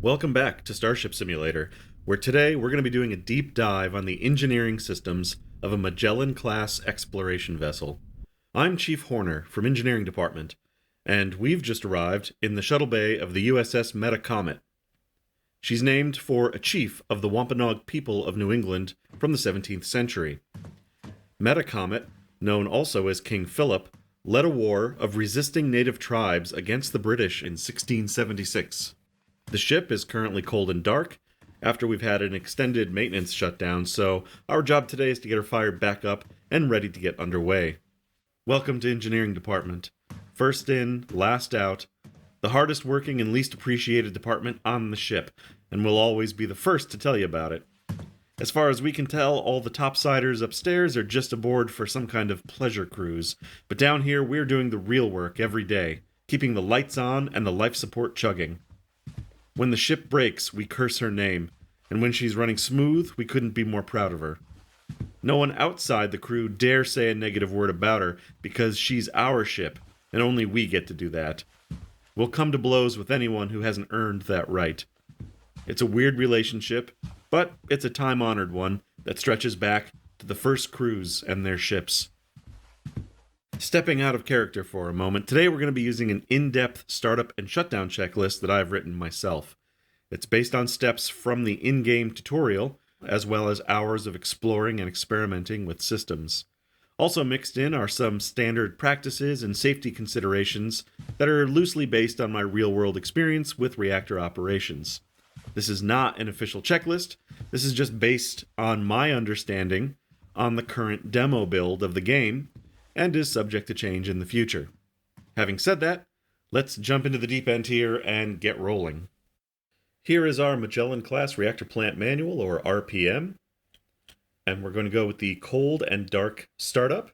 Welcome back to Starship Simulator, where today we're going to be doing a deep dive on the engineering systems of a Magellan-class exploration vessel. I'm Chief Horner from Engineering Department, and we've just arrived in the shuttle bay of the USS Metacomet. She's named for a chief of the Wampanoag people of New England from the 17th century. Metacomet, known also as King Philip, led a war of resisting native tribes against the British in 1676. The ship is currently cold and dark after we've had an extended maintenance shutdown, so our job today is to get her fired back up and ready to get underway. Welcome to Engineering Department. First in, last out, the hardest working and least appreciated department on the ship, and we'll always be the first to tell you about it. As far as we can tell, all the topsiders upstairs are just aboard for some kind of pleasure cruise, but down here we're doing the real work every day, keeping the lights on and the life support chugging. When the ship breaks, we curse her name, and when she's running smooth, we couldn't be more proud of her. No one outside the crew dare say a negative word about her, because she's our ship, and only we get to do that. We'll come to blows with anyone who hasn't earned that right. It's a weird relationship, but it's a time-honored one that stretches back to the first crews and their ships. Stepping out of character for a moment, today we're going to be using an in-depth startup and shutdown checklist that I've written myself. It's based on steps from the in-game tutorial, as well as hours of exploring and experimenting with systems. Also mixed in are some standard practices and safety considerations that are loosely based on my real-world experience with reactor operations. This is not an official checklist. This is just based on my understanding on the current demo build of the game, and is subject to change in the future. Having said that, let's jump into the deep end here and get rolling. Here is our Magellan-class Reactor Plant Manual, or RPM, and we're going to go with the cold and dark startup.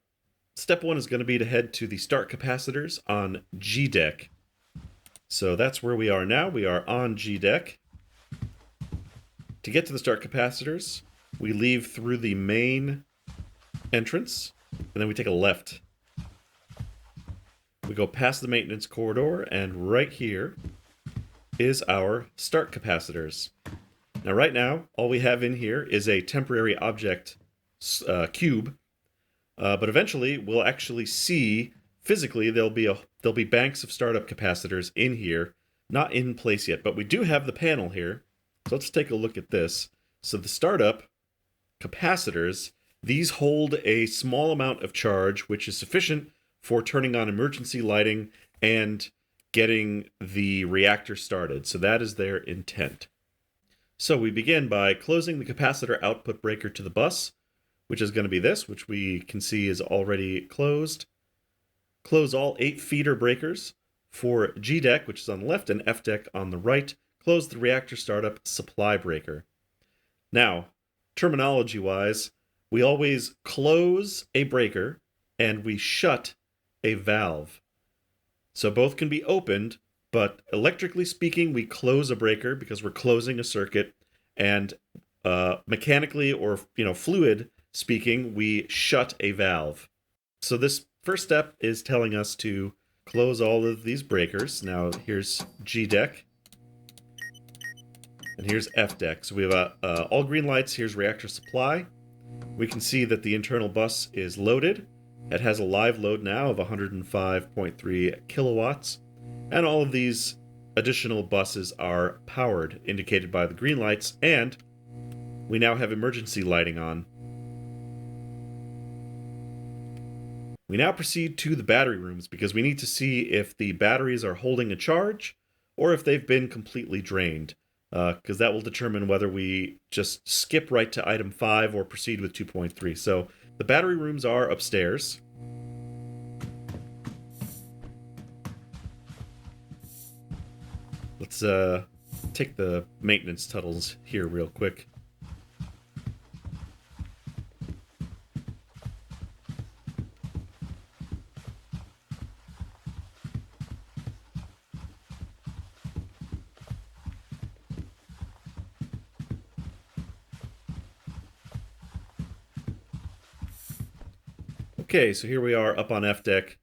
Step 1 is going to be to head to the start capacitors on G deck. So that's where we are now. We are on G deck. To get to the start capacitors, we leave through the main entrance, and then we take a left. We go past the maintenance corridor, and right here is our start capacitors. Now, right now, all we have in here is a temporary object cube, but eventually we'll actually see physically there'll be banks of startup capacitors in here, not in place yet, but we do have the panel here. So let's take a look at this. So the startup capacitors, these hold a small amount of charge, which is sufficient for turning on emergency lighting and getting the reactor started. So that is their intent. So we begin by closing the capacitor output breaker to the bus, which is going to be this, which we can see is already closed. Close all 8 feeder breakers for G deck, which is on the left, and F deck on the right. Close the reactor startup supply breaker. Now, terminology-wise, we always close a breaker and we shut a valve. So both can be opened, but electrically speaking, we close a breaker because we're closing a circuit, and mechanically or fluid speaking, we shut a valve. So this first step is telling us to close all of these breakers. Now here's G deck. And here's F deck. So we have all green lights. Here's reactor supply. We can see that the internal bus is loaded. It has a live load now of 105.3 kilowatts. And all of these additional buses are powered, indicated by the green lights. And we now have emergency lighting on. We now proceed to the battery rooms because we need to see if the batteries are holding a charge or if they've been completely drained. Because that will determine whether we just skip right to item 5 or proceed with 2.3. So the battery rooms are upstairs. Let's take the maintenance tunnels here real quick. Okay, so here we are up on F deck,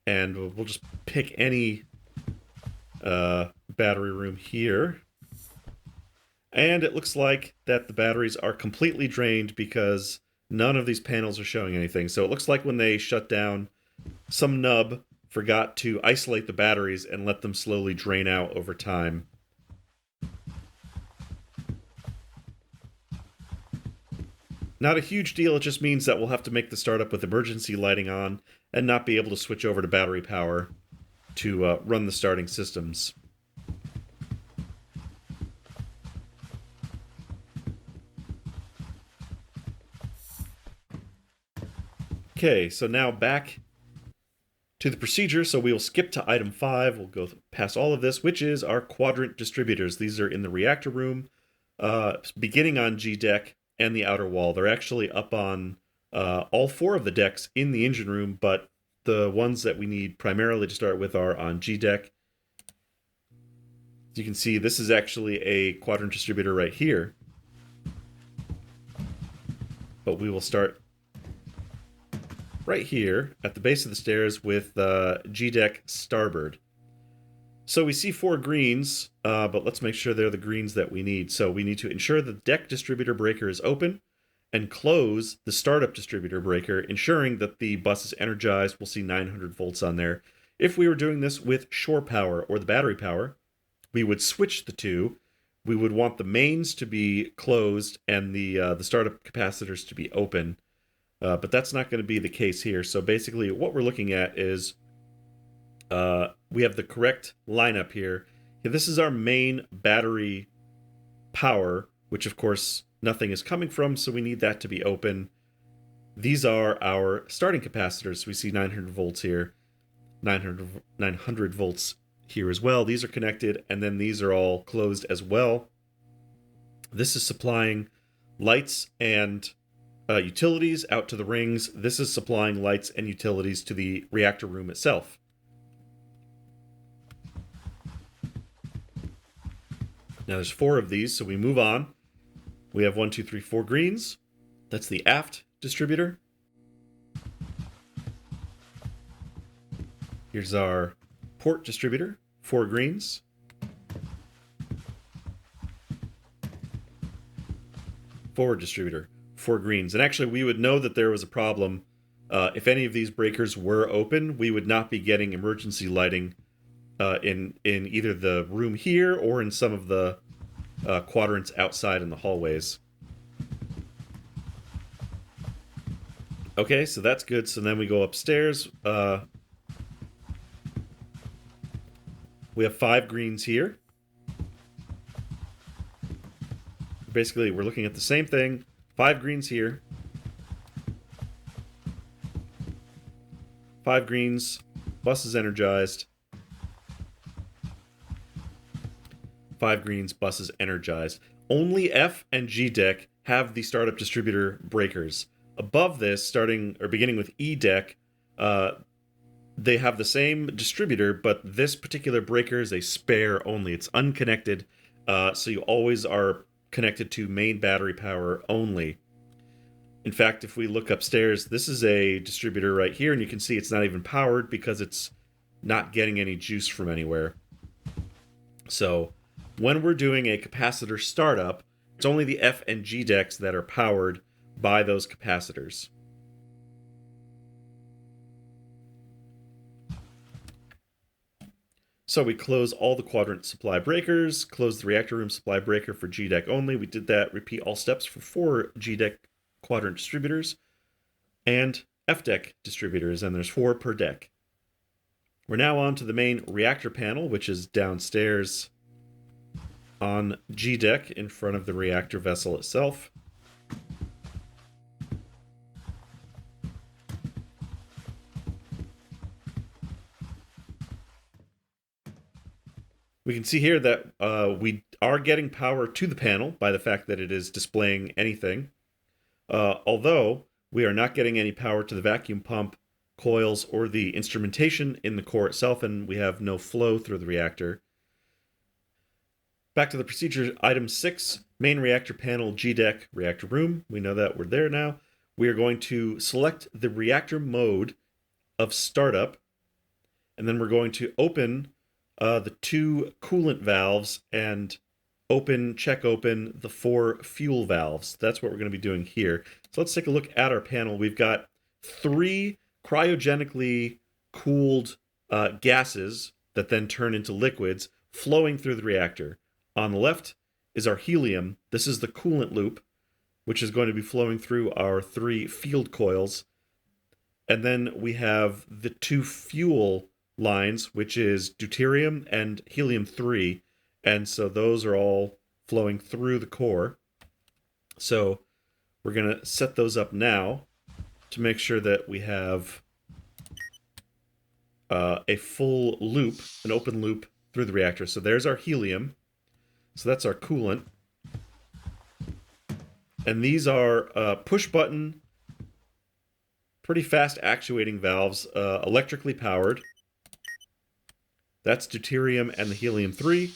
and we'll just pick any battery room here. And it looks like that the batteries are completely drained because none of these panels are showing anything. So it looks like when they shut down, some nub forgot to isolate the batteries and let them slowly drain out over time. Not a huge deal, it just means that we'll have to make the startup with emergency lighting on and not be able to switch over to battery power to run the starting systems. Okay, so now back to the procedure. So we will skip to item 5. We'll go past all of this, which is our quadrant distributors. These are in the reactor room, beginning on G deck and the outer wall. They're actually up on all 4 of the decks in the engine room, but the ones that we need primarily to start with are on G deck. As you can see, this is actually a quadrant distributor right here. But we will start right here at the base of the stairs with G deck starboard. So we see 4 greens, but let's make sure they're the greens that we need. So we need to ensure the deck distributor breaker is open and close the startup distributor breaker, ensuring that the bus is energized. We'll see 900 volts on there. If we were doing this with shore power or the battery power, we would switch the two. We would want the mains to be closed and the startup capacitors to be open. But that's not going to be the case here. So basically what we're looking at is we have the correct lineup here. This is our main battery power, which of course nothing is coming from, so we need that to be open. These are our starting capacitors. We see 900 volts here, 900 volts here as well. These are connected, and then these are all closed as well. This is supplying lights and utilities out to the rings. This is supplying lights and utilities to the reactor room itself. Now there's 4 of these, so we move on. We have 1, 2, 3, 4 greens. That's the aft distributor. Here's our port distributor, 4 greens. Forward distributor, 4 greens. And actually we would know that there was a problem if any of these breakers were open. We would not be getting emergency lighting in either the room here or in some of the quadrants outside in the hallways. Okay, so that's good. So then we go upstairs. We have 5 greens here. Basically, we're looking at the same thing. 5 greens here. 5 greens. Bus is energized. 5 greens, bus is energized. Only F and G deck have the startup distributor breakers. Above this, starting or beginning with E deck, they have the same distributor, but this particular breaker is a spare only. It's unconnected, so you always are connected to main battery power only. In fact, if we look upstairs, this is a distributor right here, and you can see it's not even powered because it's not getting any juice from anywhere. So when we're doing a capacitor startup, it's only the F and G decks that are powered by those capacitors. So we close all the quadrant supply breakers, close the reactor room supply breaker for G deck only. We did that, repeat all steps for 4 G deck quadrant distributors and F deck distributors, and there's 4 per deck. We're now on to the main reactor panel, which is downstairs on G deck in front of the reactor vessel itself. We can see here that we are getting power to the panel by the fact that it is displaying anything. Although we are not getting any power to the vacuum pump, coils, or the instrumentation in the core itself, and we have no flow through the reactor. Back to the procedure, item 6, main reactor panel, G deck, reactor room. We know that we're there now. We are going to select the reactor mode of startup, and then we're going to open the 2 coolant valves and check open the 4 fuel valves. That's what we're going to be doing here. So let's take a look at our panel. We've got 3 cryogenically cooled gases that then turn into liquids flowing through the reactor. On the left is our helium. This is the coolant loop, which is going to be flowing through our 3 field coils. And then we have the 2 fuel lines, which is deuterium and helium-3. And so those are all flowing through the core. So we're going to set those up now to make sure that we have a full loop, an open loop through the reactor. So there's our helium. So that's our coolant. And these are push-button, pretty fast actuating valves, electrically powered. That's deuterium and the helium-3.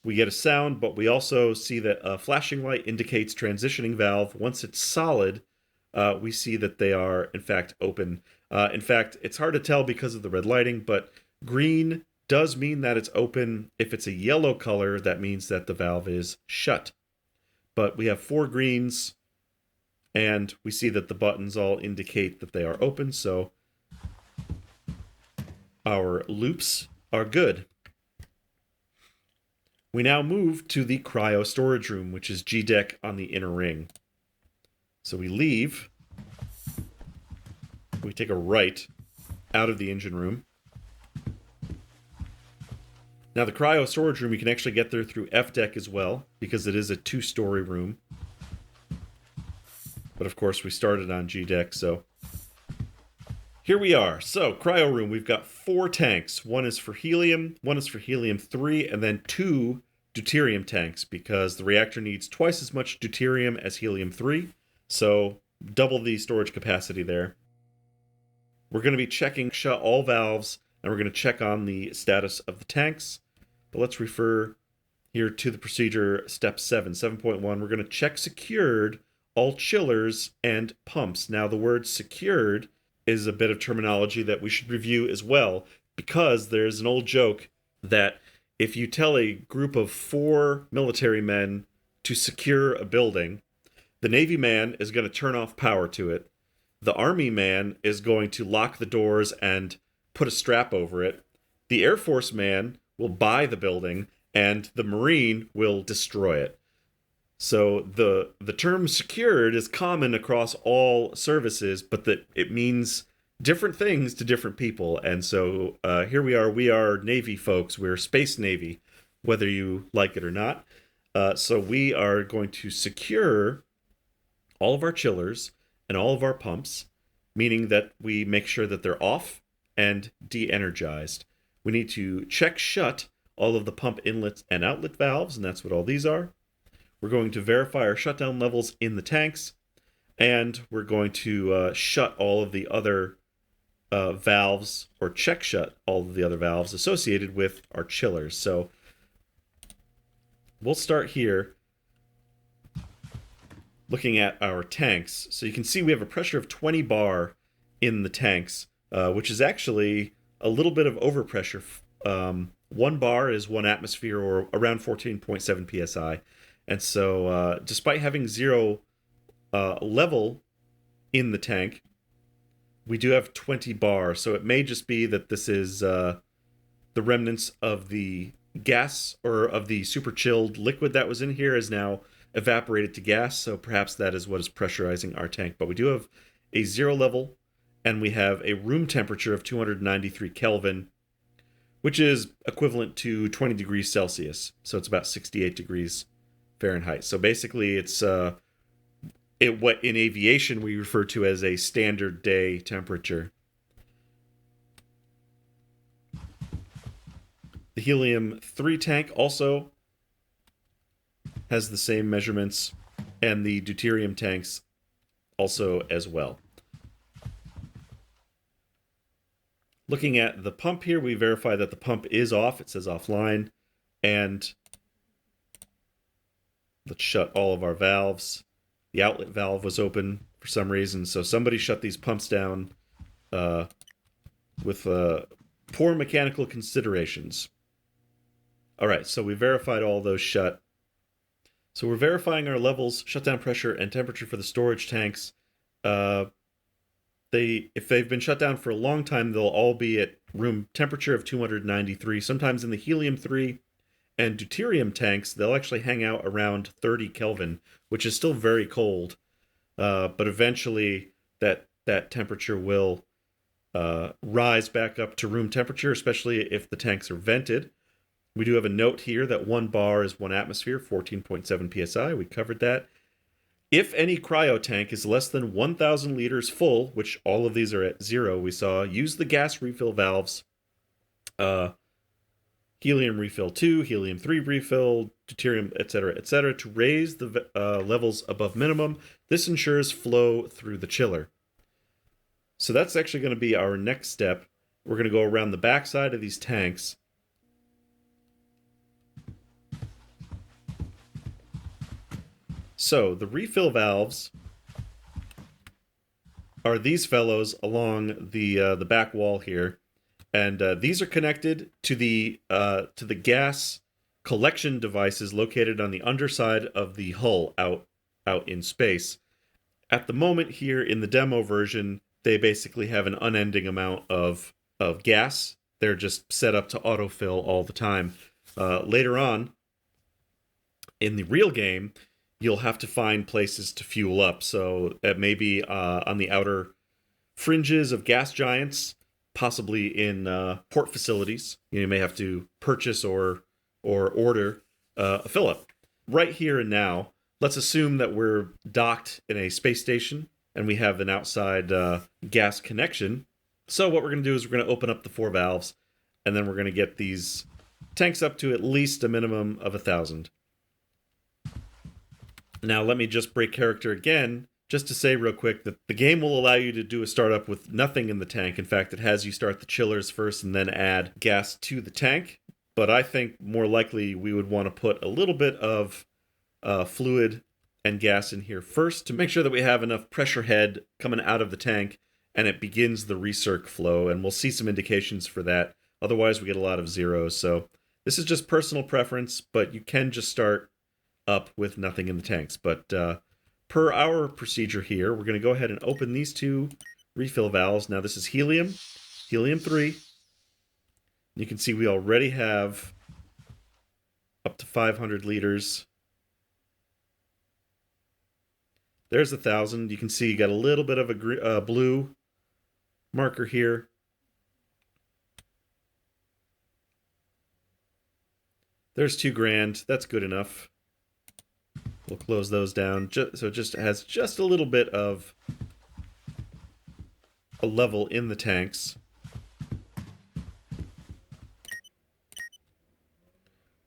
We get a sound, but we also see that a flashing light indicates transitioning valve. Once it's solid, we see that they are, in fact, open. In fact, it's hard to tell because of the red lighting, but green does mean that it's open. If it's a yellow color, that means that the valve is shut. But we have 4 greens, and we see that the buttons all indicate that they are open, so our loops are good. We now move to the cryo storage room, which is G deck on the inner ring. So we leave. We take a right out of the engine room. Now the cryo storage room, you can actually get there through F deck as well, because it is a 2-story room. But of course we started on G deck, so here we are. So cryo room, we've got 4 tanks. One is for helium, one is for helium-3, and then 2 deuterium tanks, because the reactor needs twice as much deuterium as helium-3, so double the storage capacity there. We're going to be checking shut all valves, and we're going to check on the status of the tanks. But let's refer here to the procedure step 7.1. We're going to check secured all chillers and pumps. Now the word secured is a bit of terminology that we should review as well, because there's an old joke that if you tell a group of 4 military men to secure a building, the Navy man is going to turn off power to it. The Army man is going to lock the doors and put a strap over it. The Air Force man will buy the building, and the Marine will destroy it. So the term secured is common across all services, but that it means different things to different people. And so here we are Navy folks, we're Space Navy, whether you like it or not. So we are going to secure all of our chillers and all of our pumps, meaning that we make sure that they're off and de-energized. We need to check shut all of the pump inlets and outlet valves, and that's what all these are. We're going to verify our shutdown levels in the tanks, and we're going to shut all of the other valves, or check shut all of the other valves associated with our chillers. So we'll start here looking at our tanks. So you can see we have a pressure of 20 bar in the tanks, which is actually a little bit of overpressure. 1 bar is 1 atmosphere, or around 14.7 psi. And so despite having 0 level in the tank, we do have 20 bar. So it may just be that this is the remnants of the gas, or of the super chilled liquid that was in here is now evaporated to gas. So perhaps that is what is pressurizing our tank. But we do have a 0 level, and we have a room temperature of 293 Kelvin, which is equivalent to 20 degrees Celsius. So it's about 68 degrees Fahrenheit. So basically it's what in aviation we refer to as a standard day temperature. The helium-3 tank also has the same measurements, and the deuterium tanks also as well. Looking at the pump here, we verify that the pump is off. It says offline. And let's shut all of our valves. The outlet valve was open for some reason, so somebody shut these pumps down with poor mechanical considerations. All right, so we verified all those shut. So we're verifying our levels, shutdown pressure, and temperature for the storage tanks. If they've been shut down for a long time, they'll all be at room temperature of 293. Sometimes in the helium-3 and deuterium tanks, they'll actually hang out around 30 Kelvin, which is still very cold. But eventually that temperature will rise back up to room temperature, especially if the tanks are vented. We do have a note here that 1 bar is 1 atmosphere, 14.7 psi. We covered that. If any cryo tank is less than 1,000 liters full, which all of these are at 0, we saw, use the gas refill valves. Helium refill 2, helium 3 refill, deuterium, etc., to raise the levels above minimum. This ensures flow through the chiller. So that's actually going to be our next step. We're going to go around the backside of these tanks. So the refill valves are these fellows along the back wall here. And these are connected to the gas collection devices located on the underside of the hull out in space. At the moment here in the demo version, they basically have an unending amount of gas. They're just set up to autofill all the time. Later on, in the real game, you'll have to find places to fuel up. So maybe on the outer fringes of gas giants, possibly in port facilities. You may have to purchase or order a fill-up. Right here and now, let's assume that we're docked in a space station and we have an outside gas connection. So what we're going to do is we're going to open up the 4 valves, and then we're going to get these tanks up to at least a minimum of 1,000. Now let me just break character again, just to say real quick that the game will allow you to do a startup with nothing in the tank. In fact, it has you start the chillers first and then add gas to the tank. But I think more likely we would want to put a little bit of fluid and gas in here first to make sure that we have enough pressure head coming out of the tank and it begins the recirc flow. And we'll see some indications for that. Otherwise, we get a lot of zeros. So this is just personal preference, but you can just start up with nothing in the tanks. But per our procedure here, we're going to go ahead and open these 2 refill valves. Now this is helium 3. You can see we already have up to 500 liters. There's 1,000. You can see you got a little bit of a blue marker here. There's 2 grand. That's good enough. We'll close those down, so it just has just a little bit of a level in the tanks.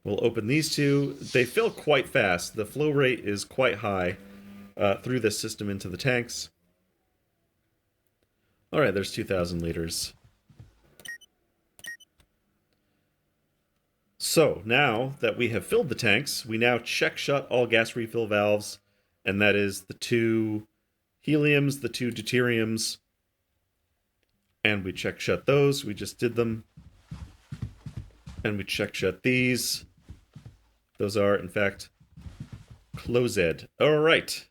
We'll open these 2. They fill quite fast. The flow rate is quite high through this system into the tanks. All right, there's 2,000 liters. So now that we have filled the tanks, we now check shut all gas refill valves, and that is the 2 heliums, the 2 deuteriums, and we check shut those. We just did them. And we check shut these. Those are, in fact, closed. All right.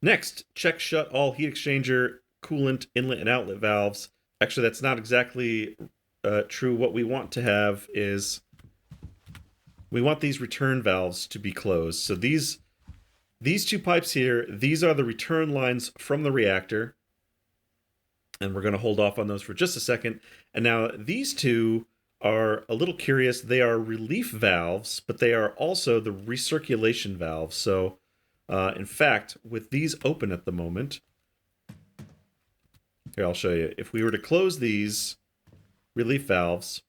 Next, check shut all heat exchanger, coolant, inlet, and outlet valves. Actually, that's not exactly true. What we want to have is we want these return valves to be closed. So these 2 pipes here, these are the return lines from the reactor. And we're going to hold off on those for just a second. And now these 2 are a little curious. They are relief valves, but they are also the recirculation valves. So in fact, with these open at the moment, here, I'll show you. If we were to close these relief valves,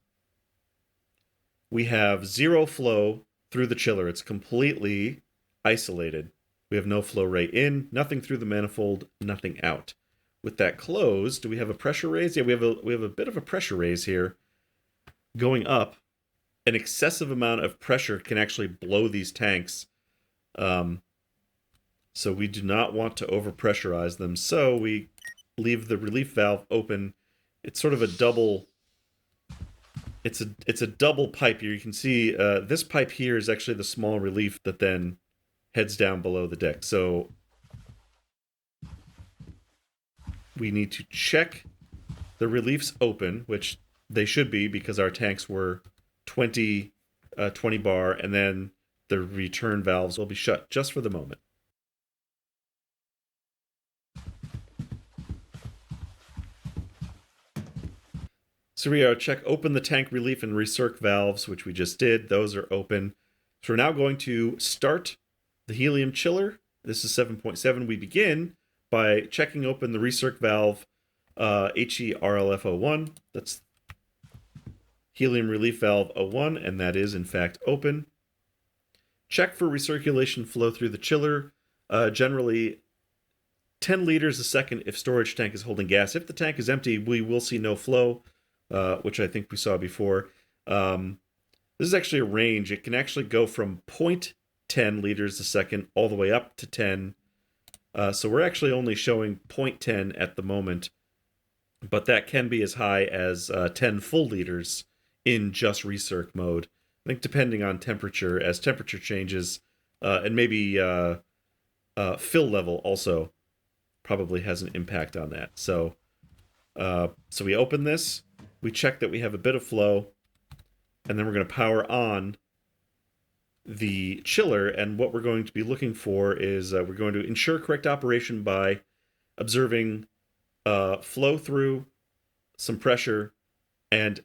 we have 0 flow through the chiller. It's completely isolated. We have no flow rate in, nothing through the manifold, nothing out. With that closed, do we have a pressure raise? Yeah, we have a bit of a pressure raise here going up. An excessive amount of pressure can actually blow these tanks. So we do not want to overpressurize them. So we leave the relief valve open. It's sort of a double it's a double pipe here. You can see this pipe here is actually the small relief that then heads down below the deck. So we need to check the reliefs open, which they should be because our tanks were 20 bar, and then the return valves will be shut just for the moment. So we check open the tank relief and recirc valves, which we just did. Those are open. So we're now going to start the helium chiller. This is 7.7. We begin by checking open the recirc valve HERLF01. That's helium relief valve 01, and that is in fact open. Check for recirculation flow through the chiller. Generally 10 liters a second if storage tank is holding gas. If the tank is empty, we will see no flow, which I think we saw before. This is actually a range. It can actually go from 0.10 liters a second all the way up to 10. So we're actually only showing 0.10 at the moment, but that can be as high as 10 full liters in just recirc mode. I think depending on temperature, as temperature changes, and maybe fill level also probably has an impact on that. So we open this, we check that we have a bit of flow, and then we're going to power on the chiller. And what we're going to be looking for is we're going to ensure correct operation by observing flow through, some pressure, and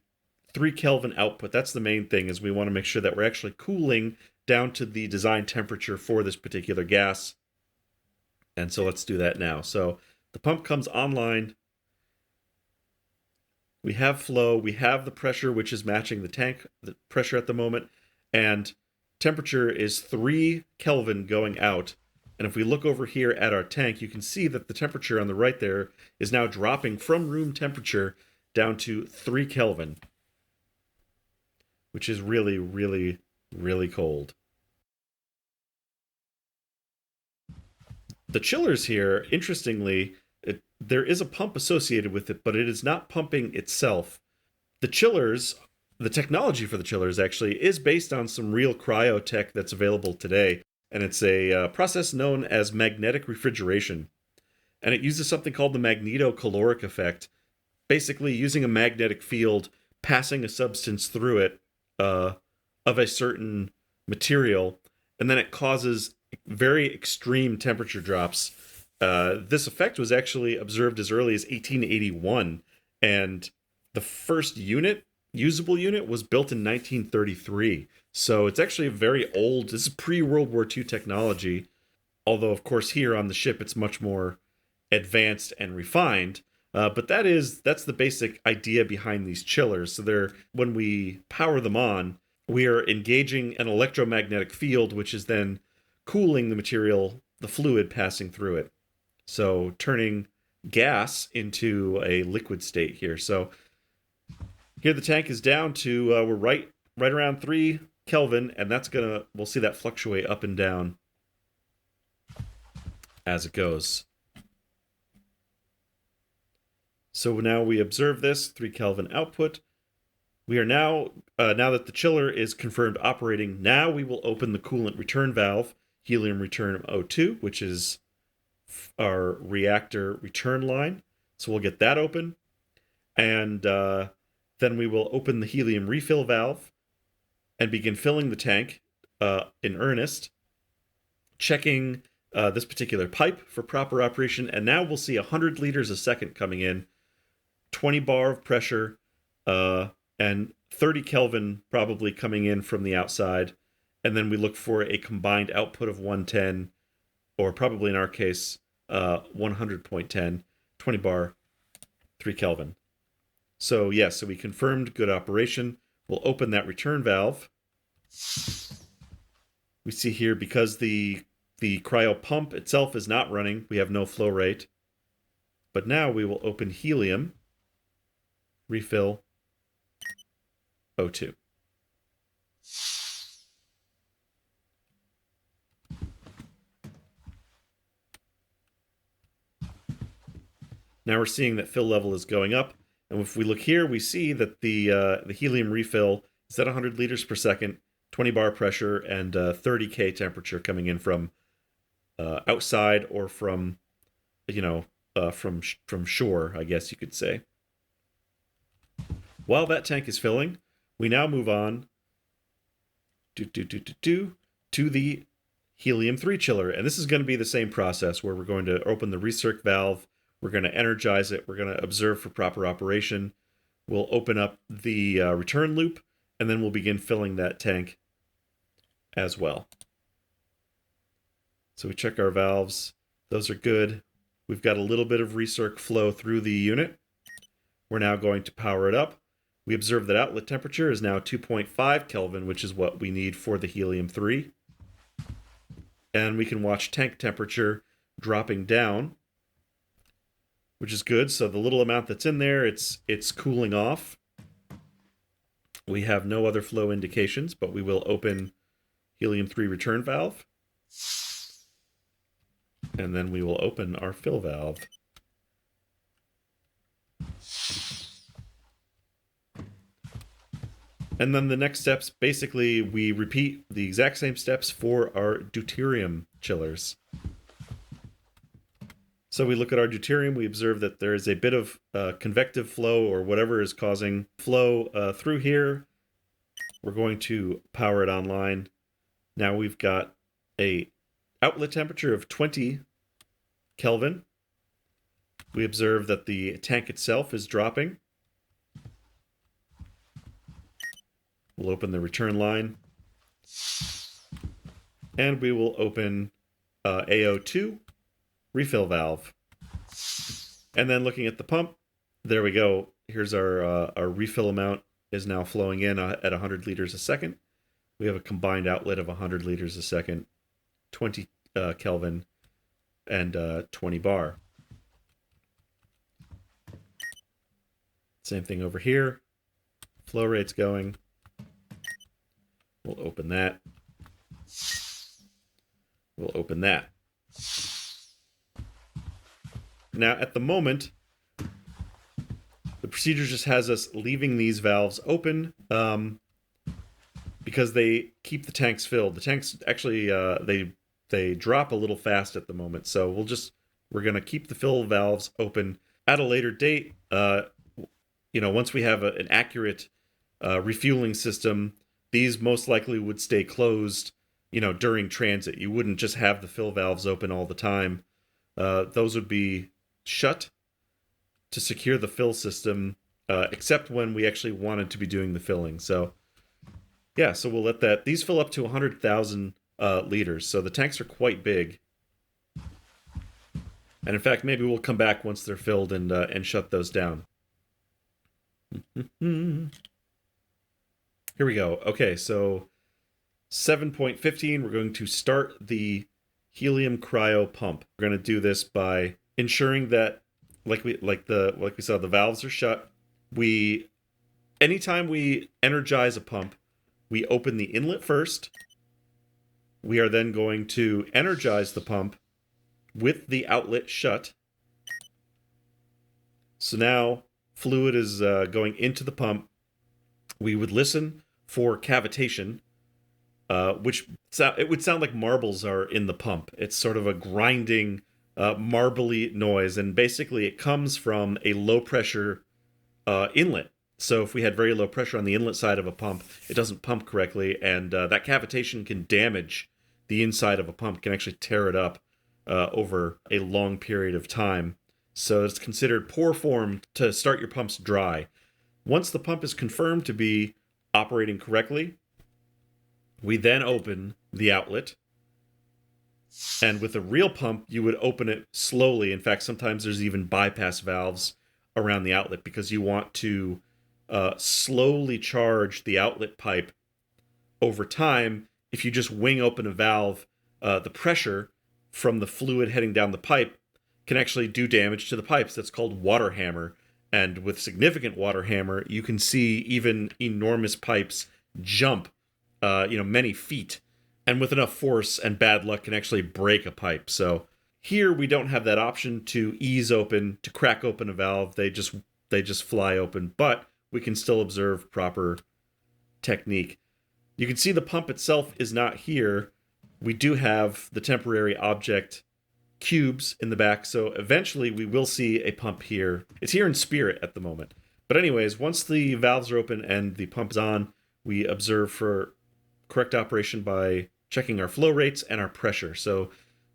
3 Kelvin output. That's the main thing, is we want to make sure that we're actually cooling down to the design temperature for this particular gas. And so let's do that now. So the pump comes online. We have flow, we have the pressure, which is matching the tank, the pressure at the moment, and temperature is 3 Kelvin going out. And if we look over here at our tank, you can see that the temperature on the right there is now dropping from room temperature down to 3 Kelvin, which is really, really, really cold. The chillers here, interestingly, there is a pump associated with it, but it is not pumping itself. The chillers, the technology for the chillers actually is based on some real cryo tech that's available today, and it's a process known as magnetic refrigeration. And it uses something called the magnetocaloric effect, basically using a magnetic field passing a substance through it of a certain material, and then it causes very extreme temperature drops. This effect was actually observed as early as 1881, and the first usable unit, was built in 1933. So it's actually a very old, this is pre-World War II technology, although of course here on the ship it's much more advanced and refined. But that's the basic idea behind these chillers. So when we power them on, we are engaging an electromagnetic field, which is then cooling the material, the fluid passing through it. So turning gas into a liquid state here. So here the tank is down to, we're right around 3 Kelvin, and we'll see that fluctuate up and down as it goes. So now we observe this 3 Kelvin output. We are now that the chiller is confirmed operating, now we will open the coolant return valve, helium return O2, which is our reactor return line. So we'll get that open. And then we will open the helium refill valve and begin filling the tank in earnest, checking this particular pipe for proper operation. And now we'll see 100 liters a second coming in, 20 bar of pressure, and 30 Kelvin probably coming in from the outside. And then we look for a combined output of 110, or probably in our case, 100.10, 20 bar, 3 Kelvin. So yes, so we confirmed good operation. We'll open that return valve. We see here, because the cryo pump itself is not running, we have no flow rate. But now we will open helium, refill, O2. Now we're seeing that fill level is going up, And if we look here, we see that the helium refill is at 100 liters per second, 20 bar pressure, and 30 K temperature coming in from outside or from, from shore, I guess you could say. While that tank is filling, we now move on to the helium-3 chiller. And this is going to be the same process where we're going to open the recirc valve, we're going to energize it, we're going to observe for proper operation, we'll open up the return loop, and then we'll begin filling that tank as well. So we check our valves. Those are good. We've got a little bit of recirc flow through the unit. We're now going to power it up. We observe that outlet temperature is now 2.5 Kelvin, which is what we need for the helium-3. And we can watch tank temperature dropping down, which is good. So the little amount that's in there, it's cooling off. We have no other flow indications, but we will open helium-3 return valve. And then we will open our fill valve. And then the next steps, basically, we repeat the exact same steps for our deuterium chillers. So we look at our deuterium, we observe that there is a bit of convective flow or whatever is causing flow through here. We're going to power it online. Now we've got a outlet temperature of 20 Kelvin. We observe that the tank itself is dropping. We'll open the return line. And we will open AO2 refill valve. And then looking at the pump, there we go. Here's our refill amount is now flowing in at 100 liters a second. We have a combined outlet of 100 liters a second, 20 Kelvin, and 20 bar. Same thing over here. Flow rate's going. We'll open that. We'll open that. Now, at the moment, the procedure just has us leaving these valves open because they keep the tanks filled. The tanks actually, they drop a little fast at the moment. So we're going to keep the fill valves open at a later date. Once we have an accurate refueling system, these most likely would stay closed, during transit. You wouldn't just have the fill valves open all the time. Those would be shut to secure the fill system, except when we actually wanted to be doing the filling. So, yeah, so we'll let that. These fill up to 100,000 liters, so the tanks are quite big. And in fact, maybe we'll come back once they're filled and shut those down. Here we go. Okay, so 7.15, we're going to start the helium cryo pump. We're going to do this by ensuring that, like we saw, the valves are shut. Anytime we energize a pump, we open the inlet first. We are then going to energize the pump with the outlet shut. So now fluid is going into the pump. We would listen for cavitation, which it would sound like marbles are in the pump. It's sort of a grinding, marbly noise, and basically it comes from a low pressure inlet. So if we had very low pressure on the inlet side of a pump, it doesn't pump correctly, and that cavitation can damage the inside of a pump, can actually tear it up over a long period of time. So it's considered poor form to start your pumps dry. Once the pump is confirmed to be operating correctly, we then open the outlet. And with a real pump, you would open it slowly. In fact, sometimes there's even bypass valves around the outlet because you want to slowly charge the outlet pipe over time. If you just wing open a valve, the pressure from the fluid heading down the pipe can actually do damage to the pipes. That's called water hammer. And with significant water hammer, you can see even enormous pipes jump, many feet. And with enough force and bad luck can actually break a pipe. So here we don't have that option to ease open, to crack open a valve. They just they just fly open, but we can still observe proper technique. You can see the pump itself is not here. We do have the temporary object cubes in the back, so eventually we will see a pump here. It's here in spirit at the moment. But anyways, once the valves are open and the pump is on, we observe for correct operation by checking our flow rates and our pressure. So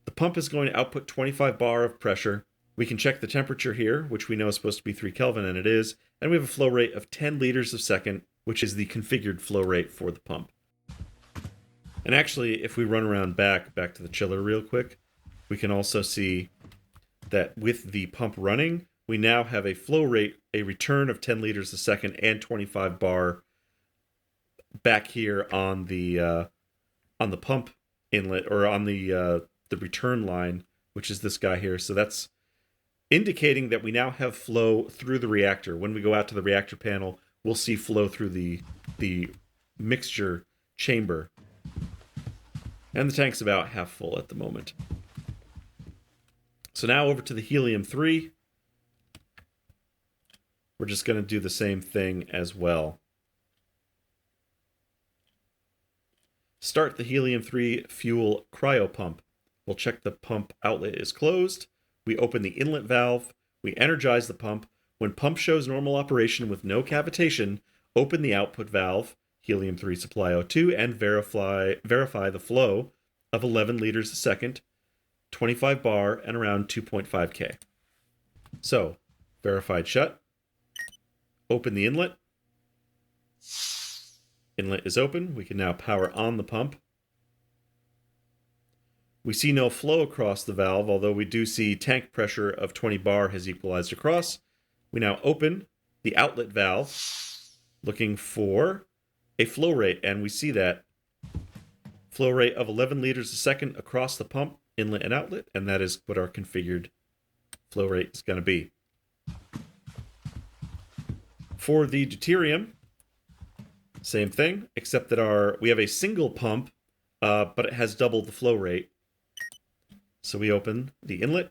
the pump is going to output 25 bar of pressure. We can check the temperature here, which we know is supposed to be 3 Kelvin, and it is. And we have a flow rate of 10 liters a second, which is the configured flow rate for the pump. And actually, if we run around back to the chiller real quick, we can also see that with the pump running, we now have a flow rate, a return of 10 liters a second and 25 bar back here on the pump inlet, or on the return line, which is this guy here. So that's indicating that we now have flow through the reactor. When we go out to the reactor panel, we'll see flow through the mixture chamber. And the tank's about half full at the moment. So now over to the helium-3. We're just going to do the same thing as well. Start the helium-3 fuel cryo pump. We'll check the pump outlet is closed. We open the inlet valve. We energize the pump. When pump shows normal operation with no cavitation, open the output valve, helium-3 supply O2, and verify the flow of 11 liters a second, 25 bar, and around 2.5 K. So, verified shut. Open the inlet. Inlet is open. We can now power on the pump. We see no flow across the valve, although we do see tank pressure of 20 bar has equalized across. We now open the outlet valve, looking for a flow rate, and we see that flow rate of 11 liters a second across the pump, inlet and outlet, and that is what our configured flow rate is going to be. For the deuterium, same thing, except that we have a single pump, but it has double the flow rate. So we open the inlet.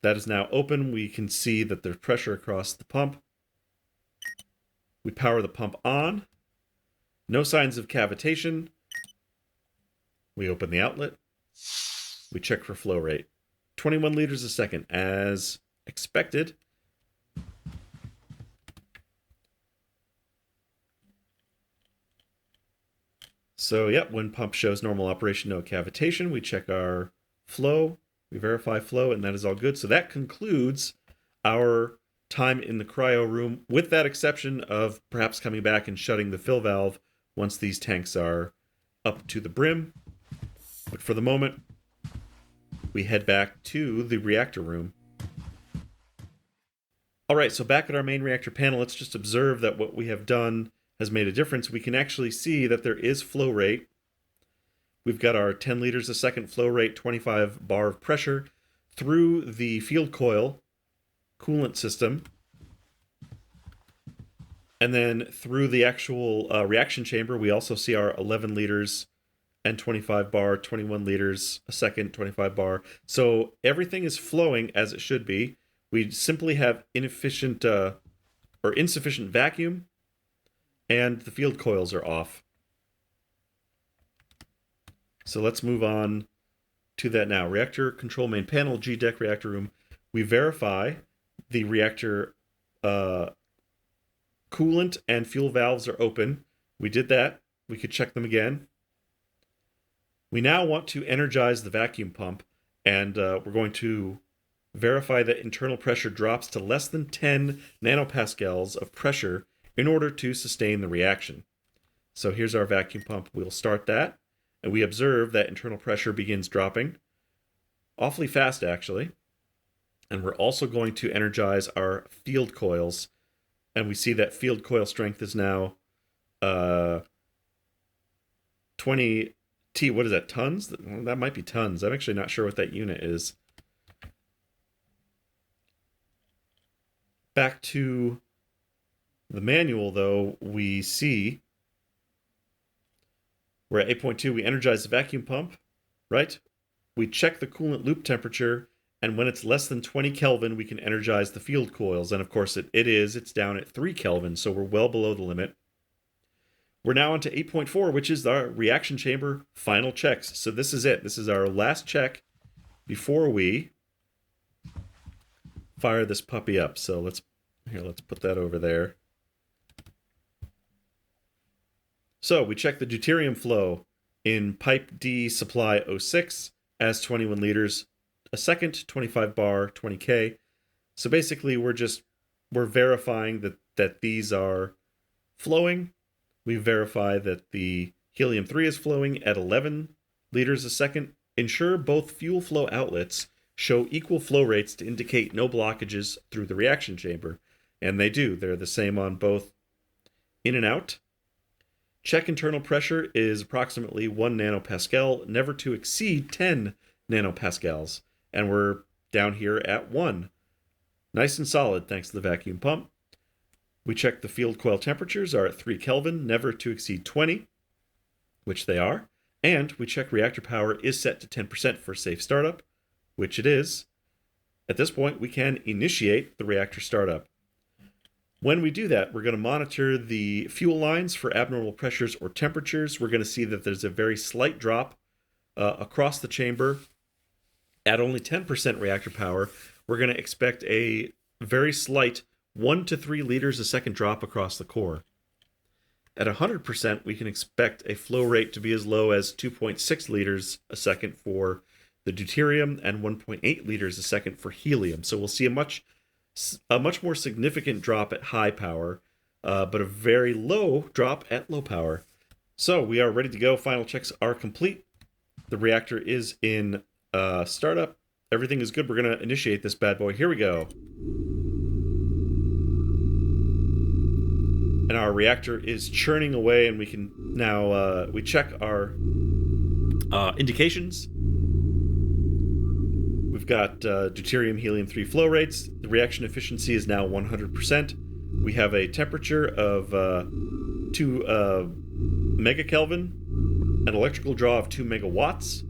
That is now open. We can see that there's pressure across the pump. We power the pump on. No signs of cavitation. We open the outlet. We check for flow rate. 21 liters a second, as expected. So, yep, when pump shows normal operation, no cavitation, we check our flow, we verify flow, and that is all good. So that concludes our time in the cryo room, with that exception of perhaps coming back and shutting the fill valve once these tanks are up to the brim. But for the moment, we head back to the reactor room. All right, so back at our main reactor panel, let's just observe that what we have done has made a difference. We can actually see that there is flow rate. We've got our 10 liters a second flow rate, 25 bar of pressure through the field coil coolant system. And then through the actual reaction chamber, we also see our 11 liters and 25 bar, 21 liters a second, 25 bar. So everything is flowing as it should be. We simply have insufficient vacuum, and the field coils are off. So let's move on to that now. Reactor control main panel, G-deck reactor room. We verify the reactor coolant and fuel valves are open. We did that. We could check them again. We now want to energize the vacuum pump, and we're going to verify that internal pressure drops to less than 10 nanopascals of pressure in order to sustain the reaction. So here's our vacuum pump. We'll start that, and we observe that internal pressure begins dropping awfully fast, actually. And we're also going to energize our field coils, and we see that field coil strength is now 20 T. What is that, tons? That might be tons. I'm actually not sure what that unit is. Back to the manual, though, we see we're at 8.2. We energize the vacuum pump, right? We check the coolant loop temperature, And when it's less than 20 Kelvin, we can energize the field coils. And of course it's down at 3 Kelvin, so we're well below the limit. We're now on to 8.4, which is our reaction chamber final checks. So this is it. This is our last check before we fire this puppy up. So let's put that over there. So we check the deuterium flow in pipe D supply 06 as 21 liters a second, 25 bar, 20K. So basically we're verifying that these are flowing. We verify that the helium-3 is flowing at 11 liters a second. Ensure both fuel flow outlets show equal flow rates to indicate no blockages through the reaction chamber. And they do. They're the same on both in and out. Check internal pressure is approximately 1 nanopascal, never to exceed 10 nanopascals. And we're down here at 1. Nice and solid thanks to the vacuum pump. We check the field coil temperatures are at 3 Kelvin, never to exceed 20, which they are. And we check reactor power is set to 10% for safe startup, which it is. At this point, we can initiate the reactor startup. When we do that, we're going to monitor the fuel lines for abnormal pressures or temperatures. We're going to see that there's a very slight drop across the chamber. At only 10% reactor power, we're going to expect a very slight 1 to 3 liters a second drop across the core. At 100%, we can expect a flow rate to be as low as 2.6 liters a second for the deuterium and 1.8 liters a second for helium. So we'll see a much more significant drop at high power, but a very low drop at low power. So we are ready to go. Final checks are complete. The reactor is in startup. Everything is good. We're going to initiate this bad boy. Here we go. And our reactor is churning away, and we can now we check our indications. We've got deuterium helium-3 flow rates. The reaction efficiency is now 100%. We have a temperature of 2 megakelvin, an electrical draw of 2 megawatts,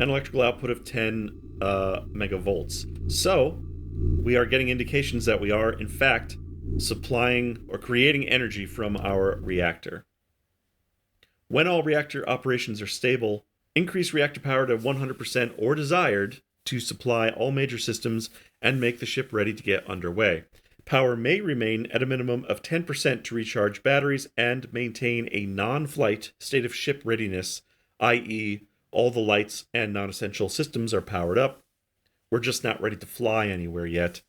an electrical output of 10 megavolts. So we are getting indications that we are, in fact, supplying or creating energy from our reactor. When all reactor operations are stable, increase reactor power to 100% or desired to supply all major systems and make the ship ready to get underway. Power may remain at a minimum of 10% to recharge batteries and maintain a non-flight state of ship readiness, i.e., all the lights and non-essential systems are powered up. We're just not ready to fly anywhere yet.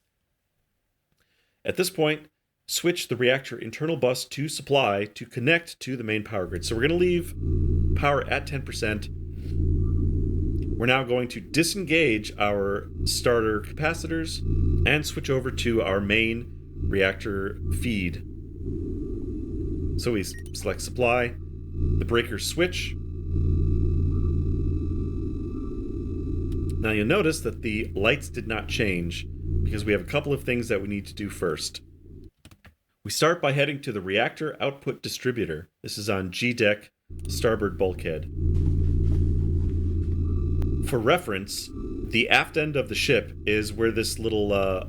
At this point, switch the reactor internal bus to supply to connect to the main power grid. So we're going to leave power at 10%. We're now going to disengage our starter capacitors and switch over to our main reactor feed. So we select supply, the breakers switch. Now you'll notice that the lights did not change because we have a couple of things that we need to do first. We start by heading to the reactor output distributor. This is on G deck, starboard bulkhead. For reference, the aft end of the ship is where this little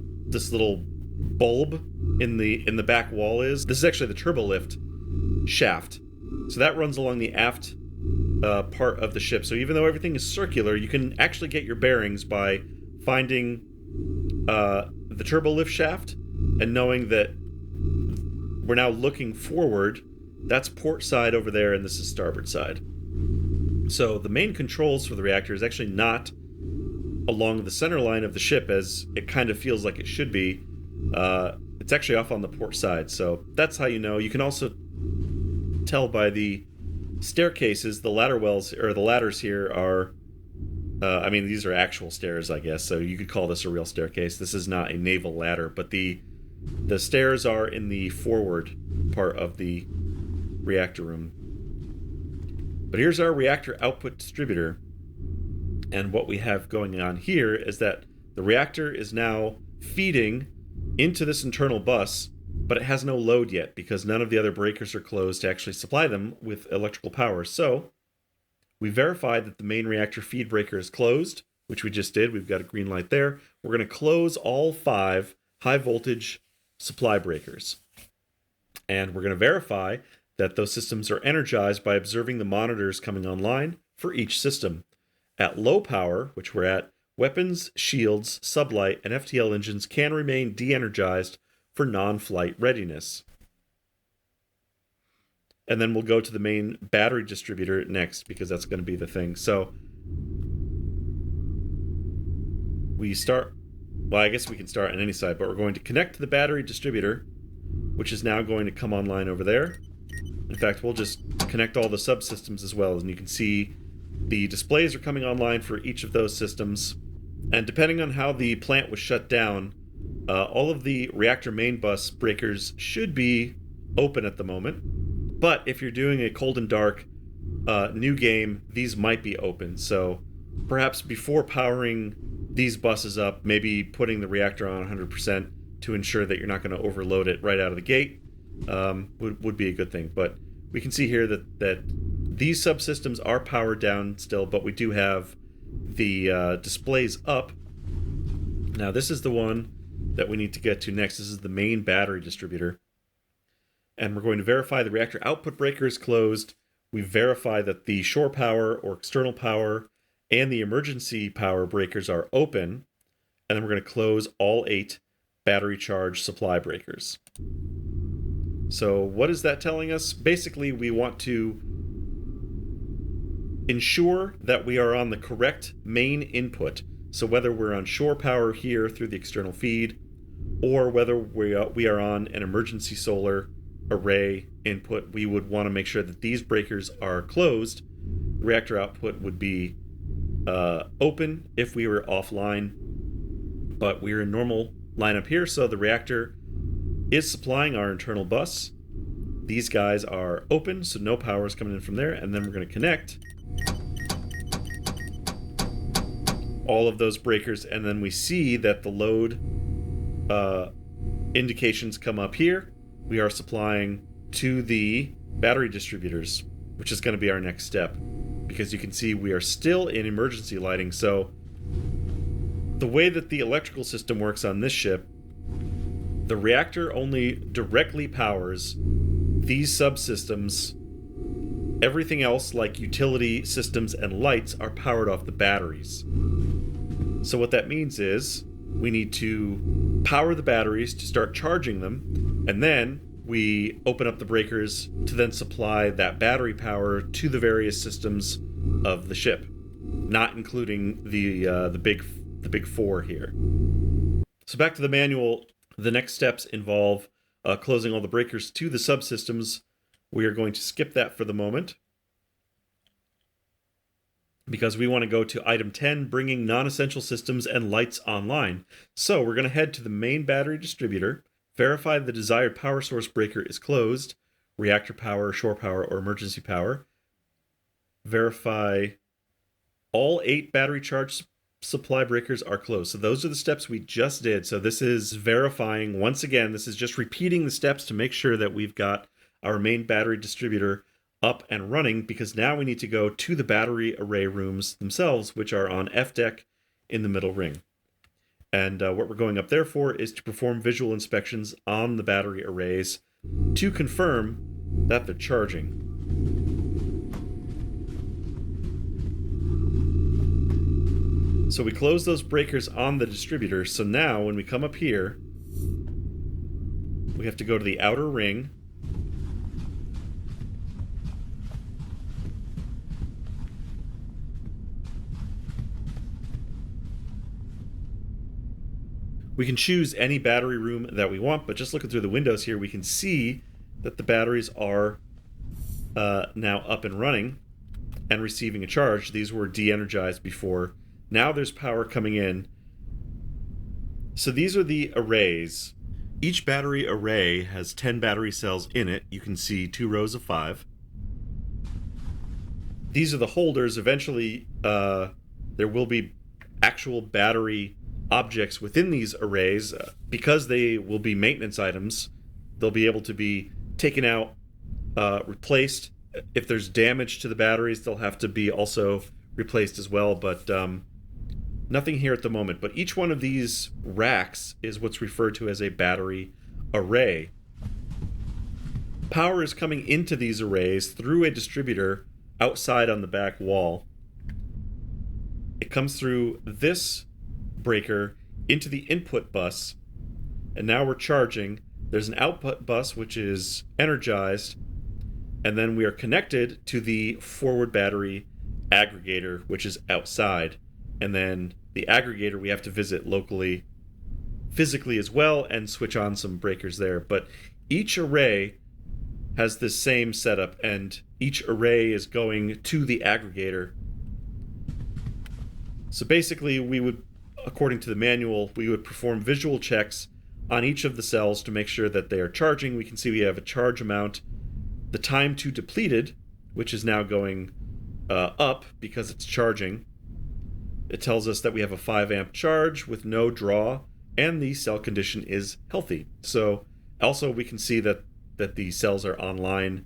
bulb in the back wall is. This is actually the turbolift shaft. So that runs along the aft part of the ship. So even though everything is circular, you can actually get your bearings by finding the turbolift shaft and knowing that we're now looking forward. That's port side over there, and this is starboard side. So the main controls for the reactor is actually not along the center line of the ship as it kind of feels like it should be. It's actually off on the port side. So that's how you know. You can also tell by the staircases, the ladder wells, or the ladders here are, I mean, these are actual stairs, I guess. So you could call this a real staircase. This is not a naval ladder, but the stairs are in the forward part of the reactor room. But here's our reactor output distributor. And what we have going on here is that the reactor is now feeding into this internal bus, but it has no load yet because none of the other breakers are closed to actually supply them with electrical power. So we verify that the main reactor feed breaker is closed which we just did. We've got a green light there. We're going to close all 5 high voltage supply breakers. And we're going to verify that those systems are energized by observing the monitors coming online for each system. At low power, which we're at, weapons, shields, sublight, and FTL engines can remain de-energized for non-flight readiness. And then we'll go to the main battery distributor next, because that's going to be the thing. So we start, well, I guess we can start on any side, but we're going to connect to the battery distributor, which is now going to come online over there. In fact, we'll just connect all the subsystems as well, and you can see the displays are coming online for each of those systems. And depending on how the plant was shut down, all of the reactor main bus breakers should be open at the moment. But if you're doing a cold and dark new game, these might be open. So perhaps before powering these buses up, maybe putting the reactor on 100% to ensure that you're not going to overload it right out of the gate would be a good thing. But we can see here that these subsystems are powered down still, but we do have the displays up. Now this is the one that we need to get to next. This is the main battery distributor. And we're going to verify the reactor output breaker is closed. We verify that the shore power or external power and the emergency power breakers are open. And then we're going to close all 8 battery charge supply breakers. So what is that telling us? Basically, we want to ensure that we are on the correct main input. So whether we're on shore power here through the external feed, or whether we are on an emergency solar array input, we would want to make sure that these breakers are closed. Reactor output would be open if we were offline, but we're in normal lineup here, so the reactor is supplying our internal bus. These guys are open, so no power is coming in from there, and then we're going to connect all of those breakers, and then we see that the load indications come up here. We are supplying to the battery distributors, which is going to be our next step, because you can see we are still in emergency lighting. So the way that the electrical system works on this ship, the reactor only directly powers these subsystems. Everything else, like utility systems and lights, are powered off the batteries. So what that means is we need to power the batteries to start charging them, and then we open up the breakers to then supply that battery power to the various systems of the ship, not including the big 4 here. So back to the manual, the next steps involve closing all the breakers to the subsystems. We are going to skip that for the moment, because we want to go to item 10, bringing non-essential systems and lights online. So we're going to head to the main battery distributor, verify the desired power source breaker is closed, reactor power, shore power, or emergency power. Verify all 8 battery charge supply breakers are closed. So those are the steps we just did. So this is verifying, once again, this is just repeating the steps to make sure that we've got our main battery distributor up and running, because now we need to go to the battery array rooms themselves, which are on F deck in the middle ring. And what we're going up there for is to perform visual inspections on the battery arrays to confirm that they're charging. So we close those breakers on the distributor. So now when we come up here, we have to go to the outer ring. We can choose any battery room that we want, but just looking through the windows here, we can see that the batteries are now up and running and receiving a charge. These were de-energized before. Now there's power coming in. So these are the arrays. Each battery array has 10 battery cells in it. You can see 2 rows of 5. These are the holders. Eventually, there will be actual battery objects within these arrays. Because they will be maintenance items, they'll be able to be taken out, replaced. If there's damage to the batteries, they'll have to be also replaced as well. But Nothing here at the moment, but each one of these racks is what's referred to as a battery array. Power is coming into these arrays through a distributor outside on the back wall. It comes through this breaker into the input bus, and now we're charging. There's an output bus which is energized, and then we are connected to the forward battery aggregator, which is outside. And then the aggregator we have to visit locally, physically as well, and switch on some breakers there. But each array has this same setup, and each array is going to the aggregator. So basically, we would, according to the manual, we would perform visual checks on each of the cells to make sure that they are charging. We can see we have a charge amount, the time to depleted, which is now going up because it's charging. It tells us that we have a 5 amp charge with no draw, and the cell condition is healthy. So also we can see that the cells are online,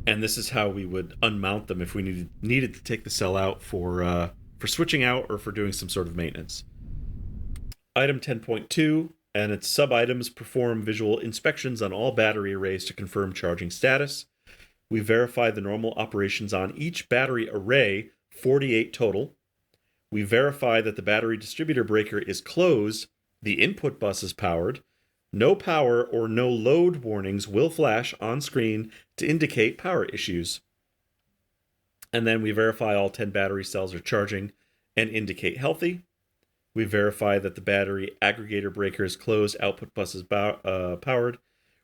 and this is how we would unmount them if we needed to take the cell out for switching out or for doing some sort of maintenance. Item 10.2 and its sub-items perform visual inspections on all battery arrays to confirm charging status. We verify the normal operations on each battery array, 48 total. We verify that the battery distributor breaker is closed, the input bus is powered, no power or no load warnings will flash on screen to indicate power issues. And then we verify all 10 battery cells are charging and indicate healthy. We verify that the battery aggregator breaker is closed, output bus is powered.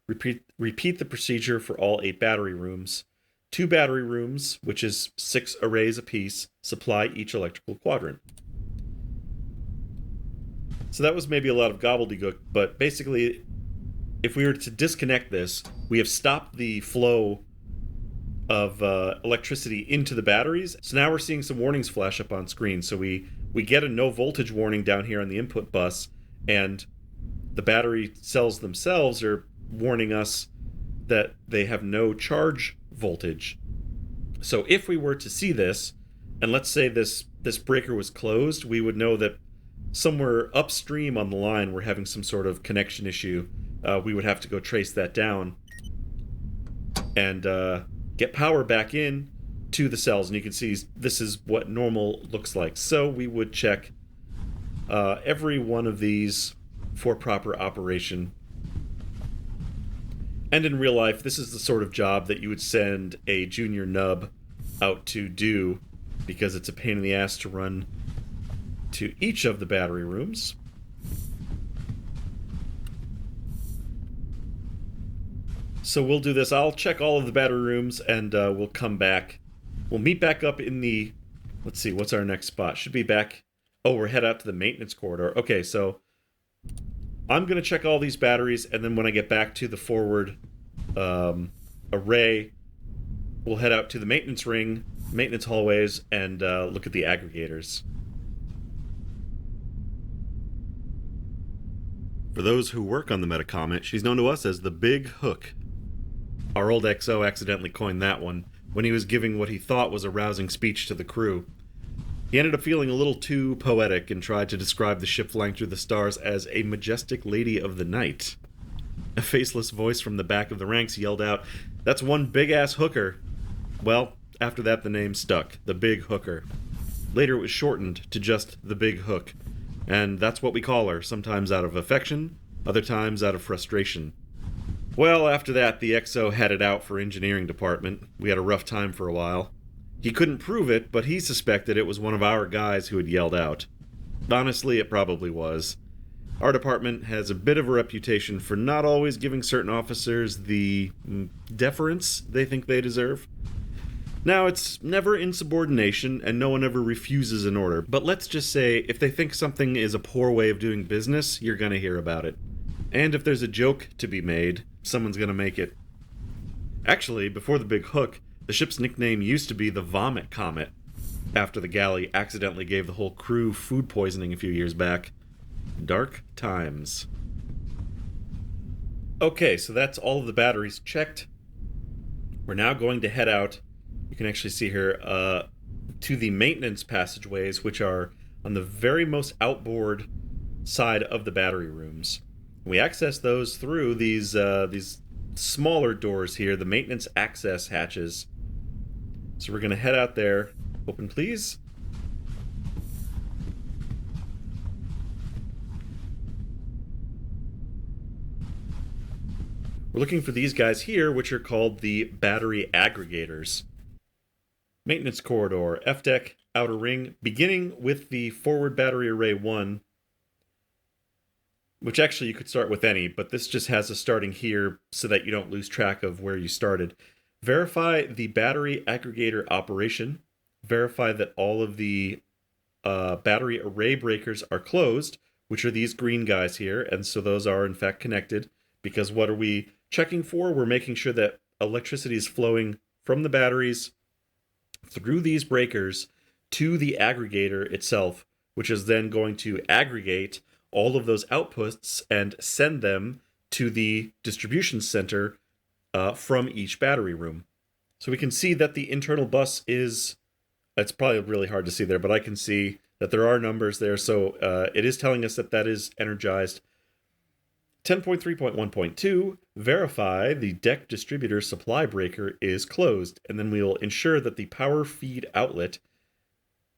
Repeat the procedure for all 8 battery rooms. 2 battery rooms, which is 6 arrays apiece, supply each electrical quadrant. So that was maybe a lot of gobbledygook, but basically, if we were to disconnect this, we have stopped the flow of electricity into the batteries. So now we're seeing some warnings flash up on screen. So we get a no voltage warning down here on the input bus, and the battery cells themselves are warning us that they have no charge voltage. So if we were to see this, and let's say this breaker was closed, we would know that somewhere upstream on the line we're having some sort of connection issue. We would have to go trace that down and get power back in to the cells, and you can see this is what normal looks like. So we would check every one of these for proper operation. And in real life, this is the sort of job that you would send a junior nub out to do, because it's a pain in the ass to run to each of the battery rooms. So we'll do this. I'll check all of the battery rooms, and we'll come back. We'll meet back up in the... Let's see, what's our next spot? Should be back... Oh, we're head out to the maintenance corridor. Okay, so I'm going to check all these batteries, and then when I get back to the forward array, we'll head out to the maintenance ring, maintenance hallways, and look at the aggregators. For those who work on the Metacomet, she's known to us as the Big Hook. Our old XO accidentally coined that one when he was giving what he thought was a rousing speech to the crew. He ended up feeling a little too poetic and tried to describe the ship flying through the stars as a majestic lady of the night. A faceless voice from the back of the ranks yelled out, "That's one big-ass hooker." Well, after that the name stuck, the Big Hooker. Later it was shortened to just the Big Hook, and that's what we call her, sometimes out of affection, other times out of frustration. Well, after that, the XO headed out for engineering department. We had a rough time for a while. He couldn't prove it, but he suspected it was one of our guys who had yelled out. Honestly, it probably was. Our department has a bit of a reputation for not always giving certain officers the deference they think they deserve. Now, it's never insubordination, and no one ever refuses an order, but let's just say, if they think something is a poor way of doing business, you're gonna hear about it. And if there's a joke to be made, someone's gonna make it. Actually, before the Big Hook, the ship's nickname used to be the Vomit Comet, after the galley accidentally gave the whole crew food poisoning a few years back. Dark times. Okay, so that's all of the batteries checked. We're now going to head out, you can actually see here, to the maintenance passageways, which are on the very most outboard side of the battery rooms. We access those through these smaller doors here, the maintenance access hatches. So we're going to head out there. Open, please. We're looking for these guys here, which are called the battery aggregators. Maintenance corridor, F-deck, outer ring, beginning with the forward battery array 1, which actually you could start with any, but this just has a starting here so that you don't lose track of where you started. Verify the battery aggregator operation. Verify that all of the battery array breakers are closed, which are these green guys here, and so those are in fact connected, because what are we checking for? We're making sure that electricity is flowing from the batteries through these breakers to the aggregator itself, which is then going to aggregate all of those outputs and send them to the distribution center from each battery room. So we can see that the internal bus is, it's probably really hard to see there, but I can see that there are numbers there. So it is telling us that that is energized. 10.3.1.2, verify the deck distributor supply breaker is closed, and then we'll ensure that the power feed outlet,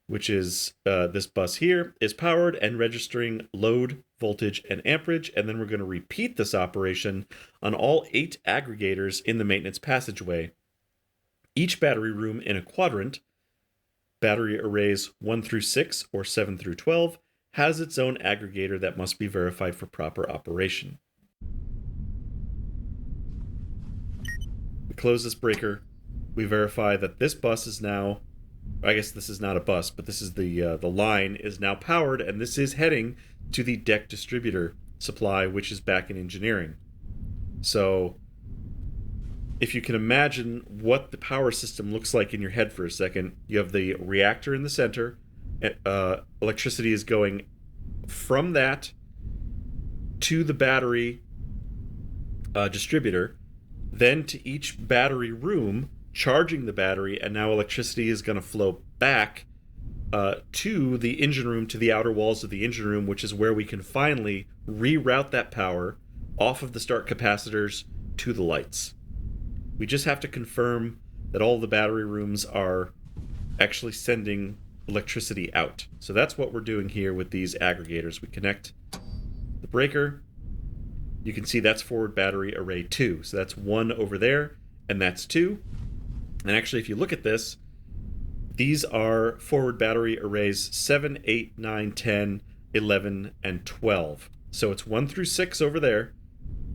which is this bus here, is powered and registering load, voltage, and amperage, and then we're going to repeat this operation on all 8 aggregators in the maintenance passageway. Each battery room in a quadrant, battery arrays 1 through 6 or 7 through 12, has its own aggregator that must be verified for proper operation. We close this breaker. We verify that this bus is now, I guess this is not a bus, but this is the line is now powered, and this is heading to the deck distributor supply, which is back in engineering. So if you can imagine what the power system looks like in your head for a second, you have the reactor in the center. Electricity is going from that to the battery distributor, then to each battery room, charging the battery, and now electricity is going to flow back to the engine room, to the outer walls of the engine room, which is where we can finally reroute that power off of the start capacitors to the lights. We just have to confirm that all the battery rooms are actually sending electricity out. So that's what we're doing here with these aggregators. We connect the breaker. You can see that's forward battery array 2. So that's 1 over there, and that's 2. And actually, if you look at this, these are forward battery arrays 7, 8, 9, 10, 11, and 12. So it's 1 through 6 over there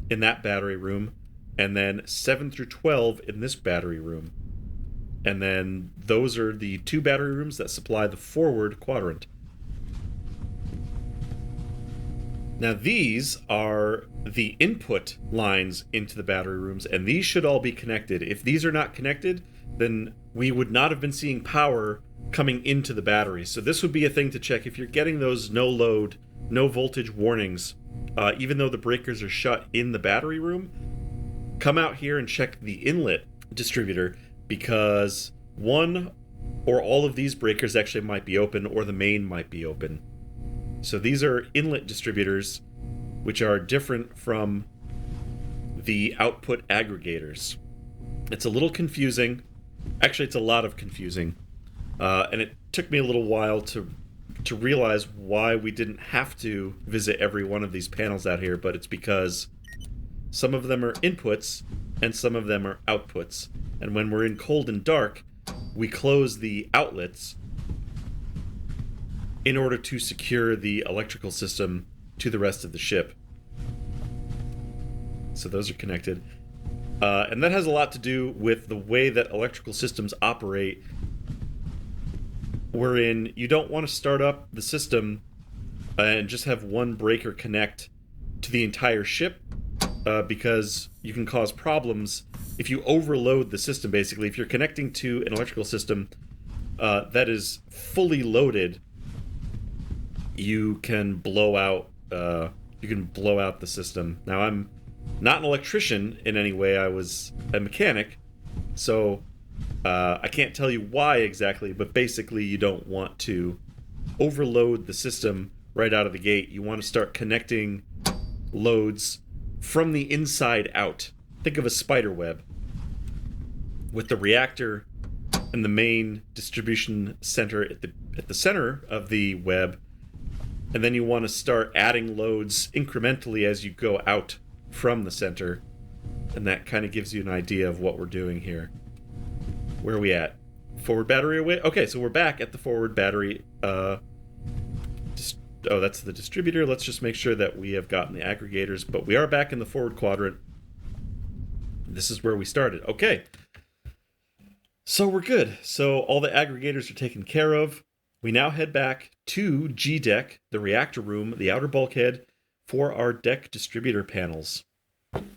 in that battery room, and then 7 through 12 in this battery room. And then those are the 2 battery rooms that supply the forward quadrant. Now these are the input lines into the battery rooms, and these should all be connected. If these are not connected, then we would not have been seeing power coming into the battery. So this would be a thing to check. If you're getting those no load, no voltage warnings, even though the breakers are shut in the battery room, come out here and check the inlet distributor, because one or all of these breakers actually might be open, or the main might be open. So these are inlet distributors, which are different from the output aggregators. It's a little confusing. Actually, it's a lot of confusing. And it took me a little while to realize why we didn't have to visit every one of these panels out here, but it's because some of them are inputs and some of them are outputs. And when we're in cold and dark, we close the outlets in order to secure the electrical system to the rest of the ship. So those are connected. And that has a lot to do with the way that electrical systems operate, wherein you don't want to start up the system and just have one breaker connect to the entire ship, because you can cause problems if you overload the system. Basically, if you're connecting to an electrical system that is fully loaded, you can blow out the system. Now, I'm not an electrician in any way. I was a mechanic, so I can't tell you why exactly, but basically you don't want to overload the system right out of the gate. You want to start connecting loads from the inside out. Think of a spider web with the reactor and the main distribution center at the center of the web, and then you want to start adding loads incrementally as you go out from the center, and that kind of gives you an idea of what we're doing here. Where are we at? Forward battery away? Okay, so we're back at the forward battery. Oh, that's the distributor. Let's just make sure that we have gotten the aggregators, but we are back in the forward quadrant. This is where we started. Okay. So we're good. So all the aggregators are taken care of. We now head back to G deck, the reactor room, the outer bulkhead, for our deck distributor panels. And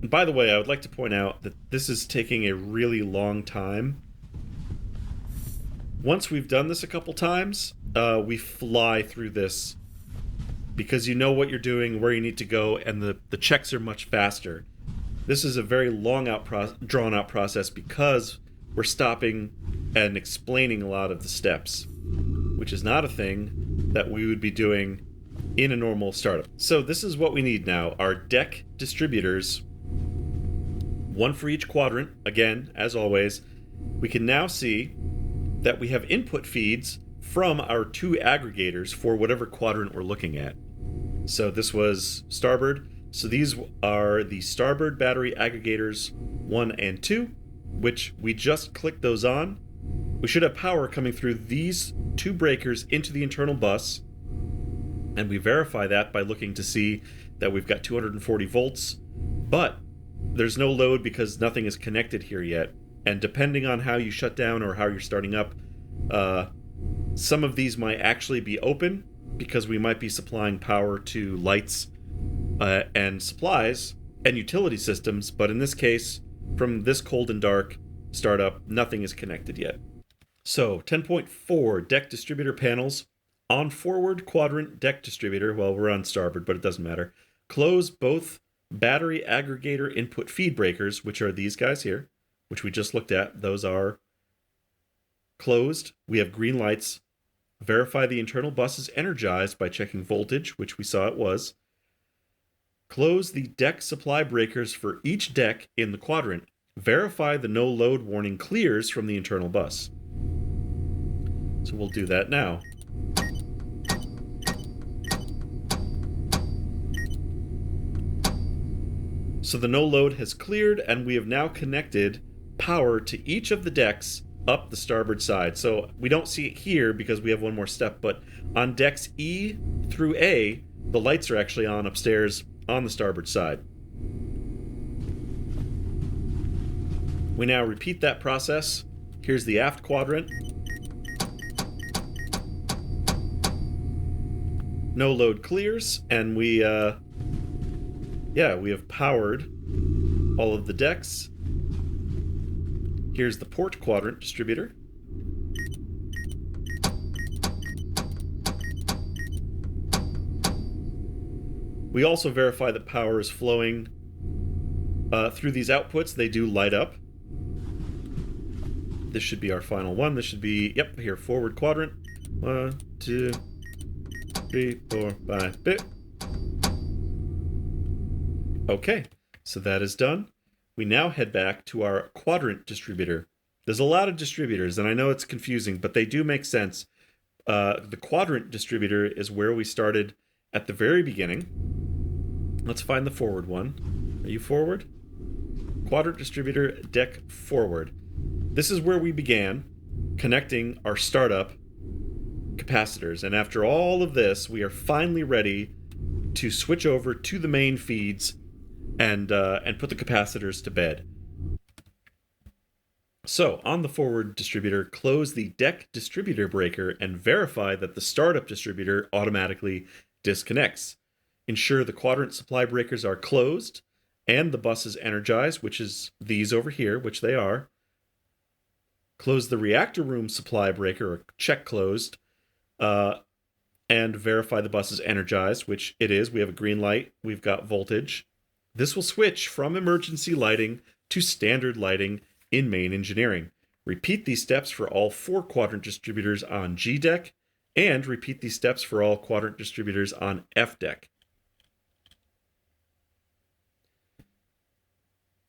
by the way, I would like to point out that this is taking a really long time. Once we've done this a couple times, we fly through this because you know what you're doing, where you need to go, and the checks are much faster. This is a very drawn-out process because we're stopping and explaining a lot of the steps, which is not a thing that we would be doing in a normal startup. So this is what we need now. Our deck distributors, one for each quadrant. Again, as always, we can now see that we have input feeds from our two aggregators for whatever quadrant we're looking at. So this was starboard. So these are the starboard battery aggregators 1 and 2, which we just clicked those on. We should have power coming through these two breakers into the internal bus, and we verify that by looking to see that we've got 240 volts, but there's no load because nothing is connected here yet. And depending on how you shut down or how you're starting up, some of these might actually be open because we might be supplying power to lights and supplies and utility systems, but in this case, from this cold and dark startup, nothing is connected yet. So 10.4 deck distributor panels. On forward quadrant deck distributor, well, we're on starboard, but it doesn't matter. Close both battery aggregator input feed breakers, which are these guys here, which we just looked at. Those are closed. We have green lights. Verify the internal bus is energized by checking voltage, which we saw it was. Close the deck supply breakers for each deck in the quadrant. Verify the no load warning clears from the internal bus. So we'll do that now. So the no load has cleared, and we have now connected power to each of the decks up the starboard side. So we don't see it here because we have one more step, but on decks E through A, the lights are actually on upstairs on the starboard side. We now repeat that process. Here's the aft quadrant. No load clears, and we have powered all of the decks. Here's the port quadrant distributor. We also verify that power is flowing through these outputs. They do light up. This should be our final one. This should be, yep, here, forward quadrant. 1, 2, 3, 4, 5, bit. Okay, so that is done. We now head back to our quadrant distributor. There's a lot of distributors, and I know it's confusing, but they do make sense. The quadrant distributor is where we started at the very beginning. Let's find the forward one. Are you forward? Quadrant distributor, deck forward. This is where we began connecting our startup capacitors. And after all of this, we are finally ready to switch over to the main feeds and put the capacitors to bed. So, on the forward distributor, close the deck distributor breaker and verify that the startup distributor automatically disconnects. Ensure the quadrant supply breakers are closed and the bus is energized, which is these over here, which they are. Close the reactor room supply breaker, or check closed, and verify the bus is energized, which it is. We have a green light. We've got voltage. This will switch from emergency lighting to standard lighting in main engineering. Repeat these steps for all 4 quadrant distributors on G deck, and repeat these steps for all quadrant distributors on F deck.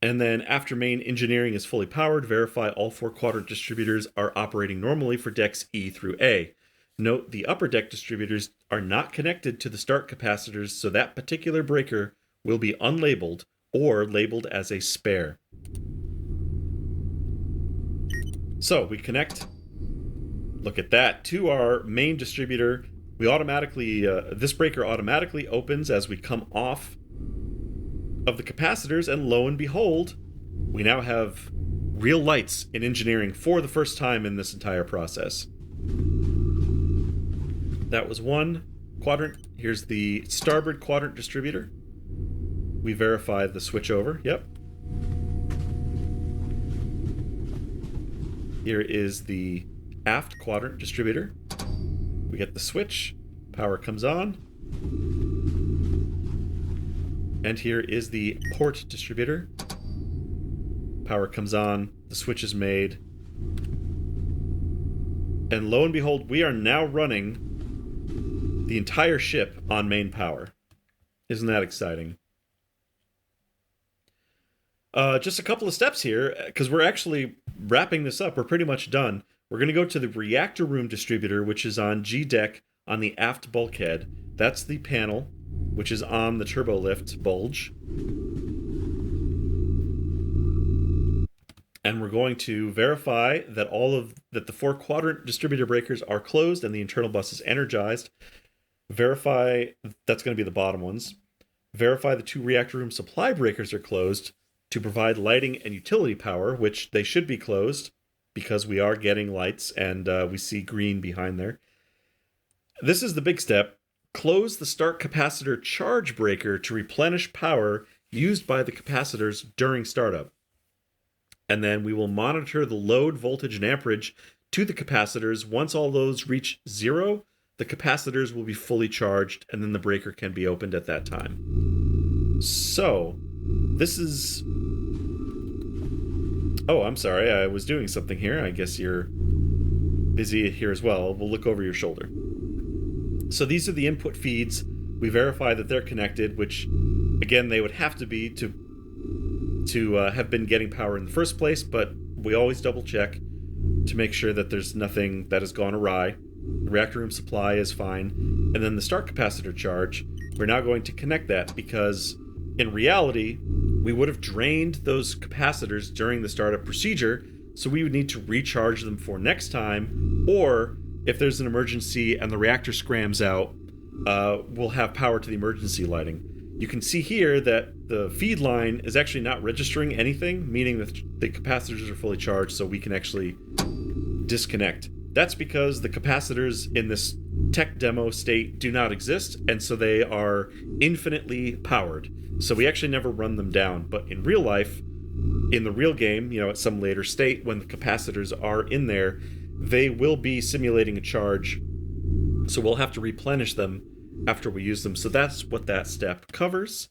And then after main engineering is fully powered, verify all 4 quadrant distributors are operating normally for decks E through A. Note the upper deck distributors are not connected to the start capacitors, so that particular breaker will be unlabeled or labeled as a spare. So we connect, look at that, to our main distributor. We automatically, this breaker automatically opens as we come off of the capacitors, and lo and behold, we now have real lights in engineering for the first time in this entire process. That was one quadrant. Here's the starboard quadrant distributor. We verify the switchover. Yep. Here is the aft quadrant distributor. We get the switch. Power comes on. And here is the port distributor. Power comes on. The switch is made. And lo and behold, we are now running the entire ship on main power. Isn't that exciting? Just a couple of steps here, because we're actually wrapping this up. We're pretty much done. We're going to go to the reactor room distributor, which is on G deck on the aft bulkhead. That's the panel, which is on the turbo lift bulge. And we're going to verify that the 4 quadrant distributor breakers are closed and the internal bus is energized. Verify, that's going to be the bottom ones. Verify the 2 reactor room supply breakers are closed to provide lighting and utility power, which they should be closed because we are getting lights and we see green behind there. This is the big step. Close the start capacitor charge breaker to replenish power used by the capacitors during startup. And then we will monitor the load, voltage, and amperage to the capacitors. Once all those reach 0, the capacitors will be fully charged, and then the breaker can be opened at that time. So, this is... Oh, I'm sorry, I was doing something here. I guess you're busy here as well. We'll look over your shoulder. So these are the input feeds. We verify that they're connected, which, again, they would have to be to have been getting power in the first place, but we always double check to make sure that there's nothing that has gone awry. The reactor room supply is fine. And then the start capacitor charge, we're now going to connect that because in reality, we would have drained those capacitors during the startup procedure, so we would need to recharge them for next time, or if there's an emergency and the reactor scrams out, we'll have power to the emergency lighting. You can see here that the feed line is actually not registering anything, meaning that the capacitors are fully charged, so we can actually disconnect. That's because the capacitors in this tech demo state do not exist, and so they are infinitely powered. So we actually never run them down. But in real life, in the real game, at some later state, when the capacitors are in there, they will be simulating a charge. So we'll have to replenish them after we use them. So that's what that step covers.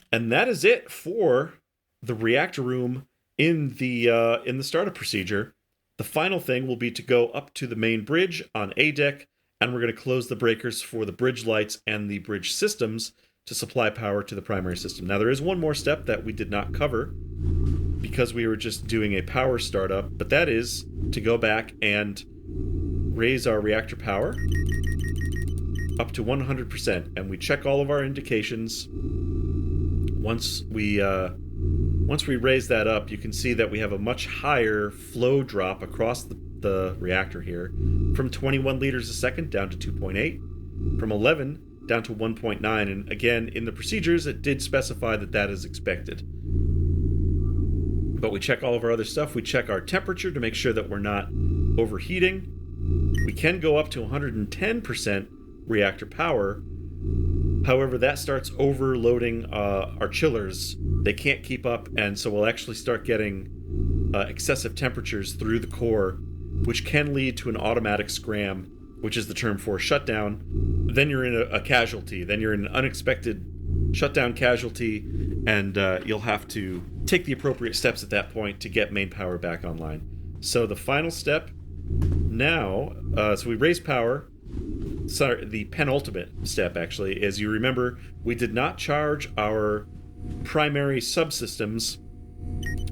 And that is it for the reactor room in the startup procedure. The final thing will be to go up to the main bridge on A deck, and we're going to close the breakers for the bridge lights and the bridge systems to supply power to the primary system. Now, there is one more step that we did not cover because we were just doing a power startup, but that is to go back and raise our reactor power up to 100%, and we check all of our indications. Once we raise that up, you can see that we have a much higher flow drop across the reactor here, from 21 liters a second down to 2.8, from 11 down to 1.9, and again, in the procedures, it did specify that that is expected. But we check all of our other stuff. We check our temperature to make sure that we're not overheating. We can go up to 110% reactor power. However, that starts overloading our chillers. They can't keep up, and so we'll actually start getting excessive temperatures through the core, which can lead to an automatic scram, which is the term for shutdown. Then you're in a casualty. Then you're in an unexpected shutdown casualty, and you'll have to take the appropriate steps at that point to get main power back online. So the final step now, so we raise power. Sorry, the penultimate step, actually, is you remember we did not charge our primary subsystems.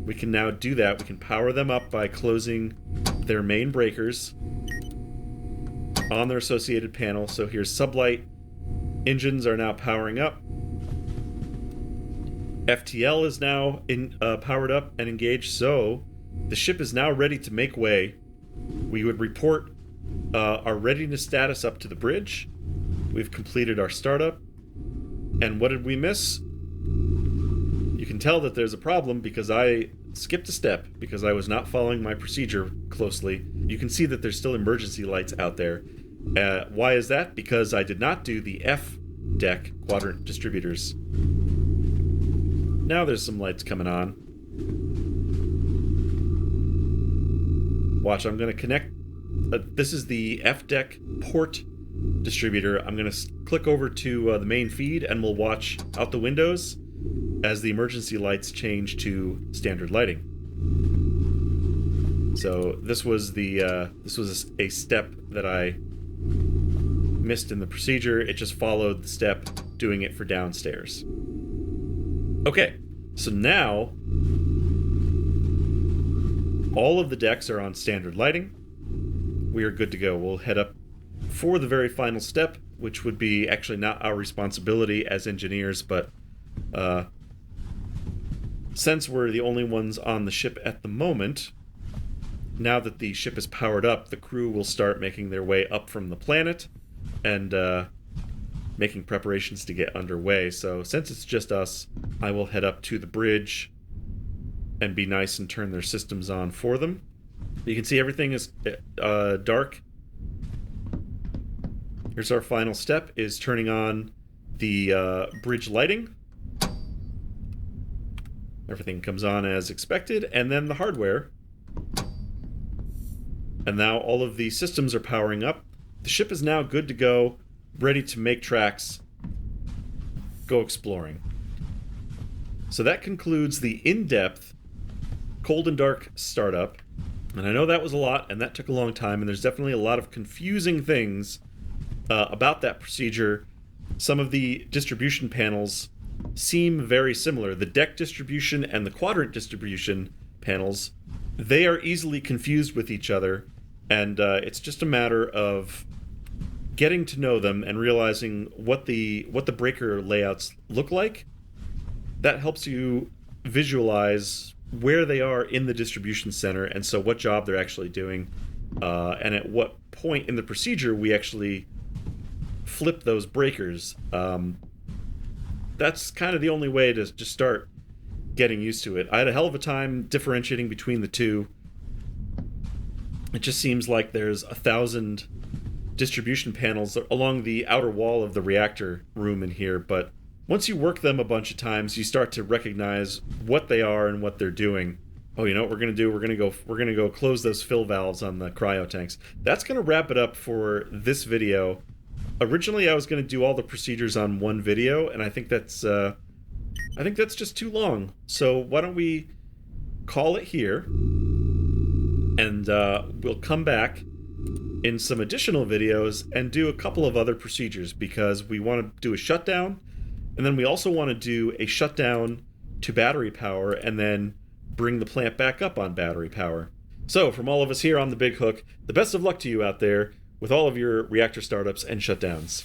We can now do that. We can power them up by closing their main breakers on their associated panel. So here's sublight. Engines are now powering up. FTL is now powered up and engaged, so the ship is now ready to make way. We would report our readiness status up to the bridge. We've completed our startup. And what did we miss? You can tell that there's a problem because I skipped a step because I was not following my procedure closely. You can see that there's still emergency lights out there. Why is that? Because I did not do the F deck quadrant distributors. Now there's some lights coming on. Watch, I'm going to connect. This is the F deck port distributor. I'm going to click over to the main feed, and we'll watch out the windows as the emergency lights change to standard lighting. So this was a step that I missed in the procedure. It just followed the step doing it for downstairs. Okay, so now all of the decks are on standard lighting. We are good to go. We'll head up for the very final step, which would be actually not our responsibility as engineers, but since we're the only ones on the ship at the moment, now that the ship is powered up, the crew will start making their way up from the planet and making preparations to get underway. So since it's just us, I will head up to the bridge and be nice and turn their systems on for them. You can see everything is dark. Here's our final step, is turning on the bridge lighting. Everything comes on as expected, and then the hardware. And now all of the systems are powering up. The ship is now good to go, ready to make tracks, go exploring. So that concludes the in-depth cold and dark startup. And I know that was a lot, and that took a long time, and there's definitely a lot of confusing things about that procedure. Some of the distribution panels seem very similar. The deck distribution and the quadrant distribution panels, they are easily confused with each other, and it's just a matter of getting to know them and realizing what the breaker layouts look like. That helps you visualize where they are in the distribution center, and so what job they're actually doing, and at what point in the procedure we actually flip those breakers. That's kind of the only way to just start getting used to it. I had a hell of a time differentiating between the two. It just seems like there's 1,000 distribution panels along the outer wall of the reactor room in here, but once you work them a bunch of times, you start to recognize what they are and what they're doing. Oh, you know what we're gonna do? We're gonna go close those fill valves on the cryo tanks. That's gonna wrap it up for this video. Originally, I was gonna do all the procedures on one video, and I think that's just too long. So why don't we call it here, and we'll come back in some additional videos and do a couple of other procedures, because we want to do a shutdown, and then we also want to do a shutdown to battery power, and then bring the plant back up on battery power. So from all of us here on The Big Hook, the best of luck to you out there with all of your reactor startups and shutdowns.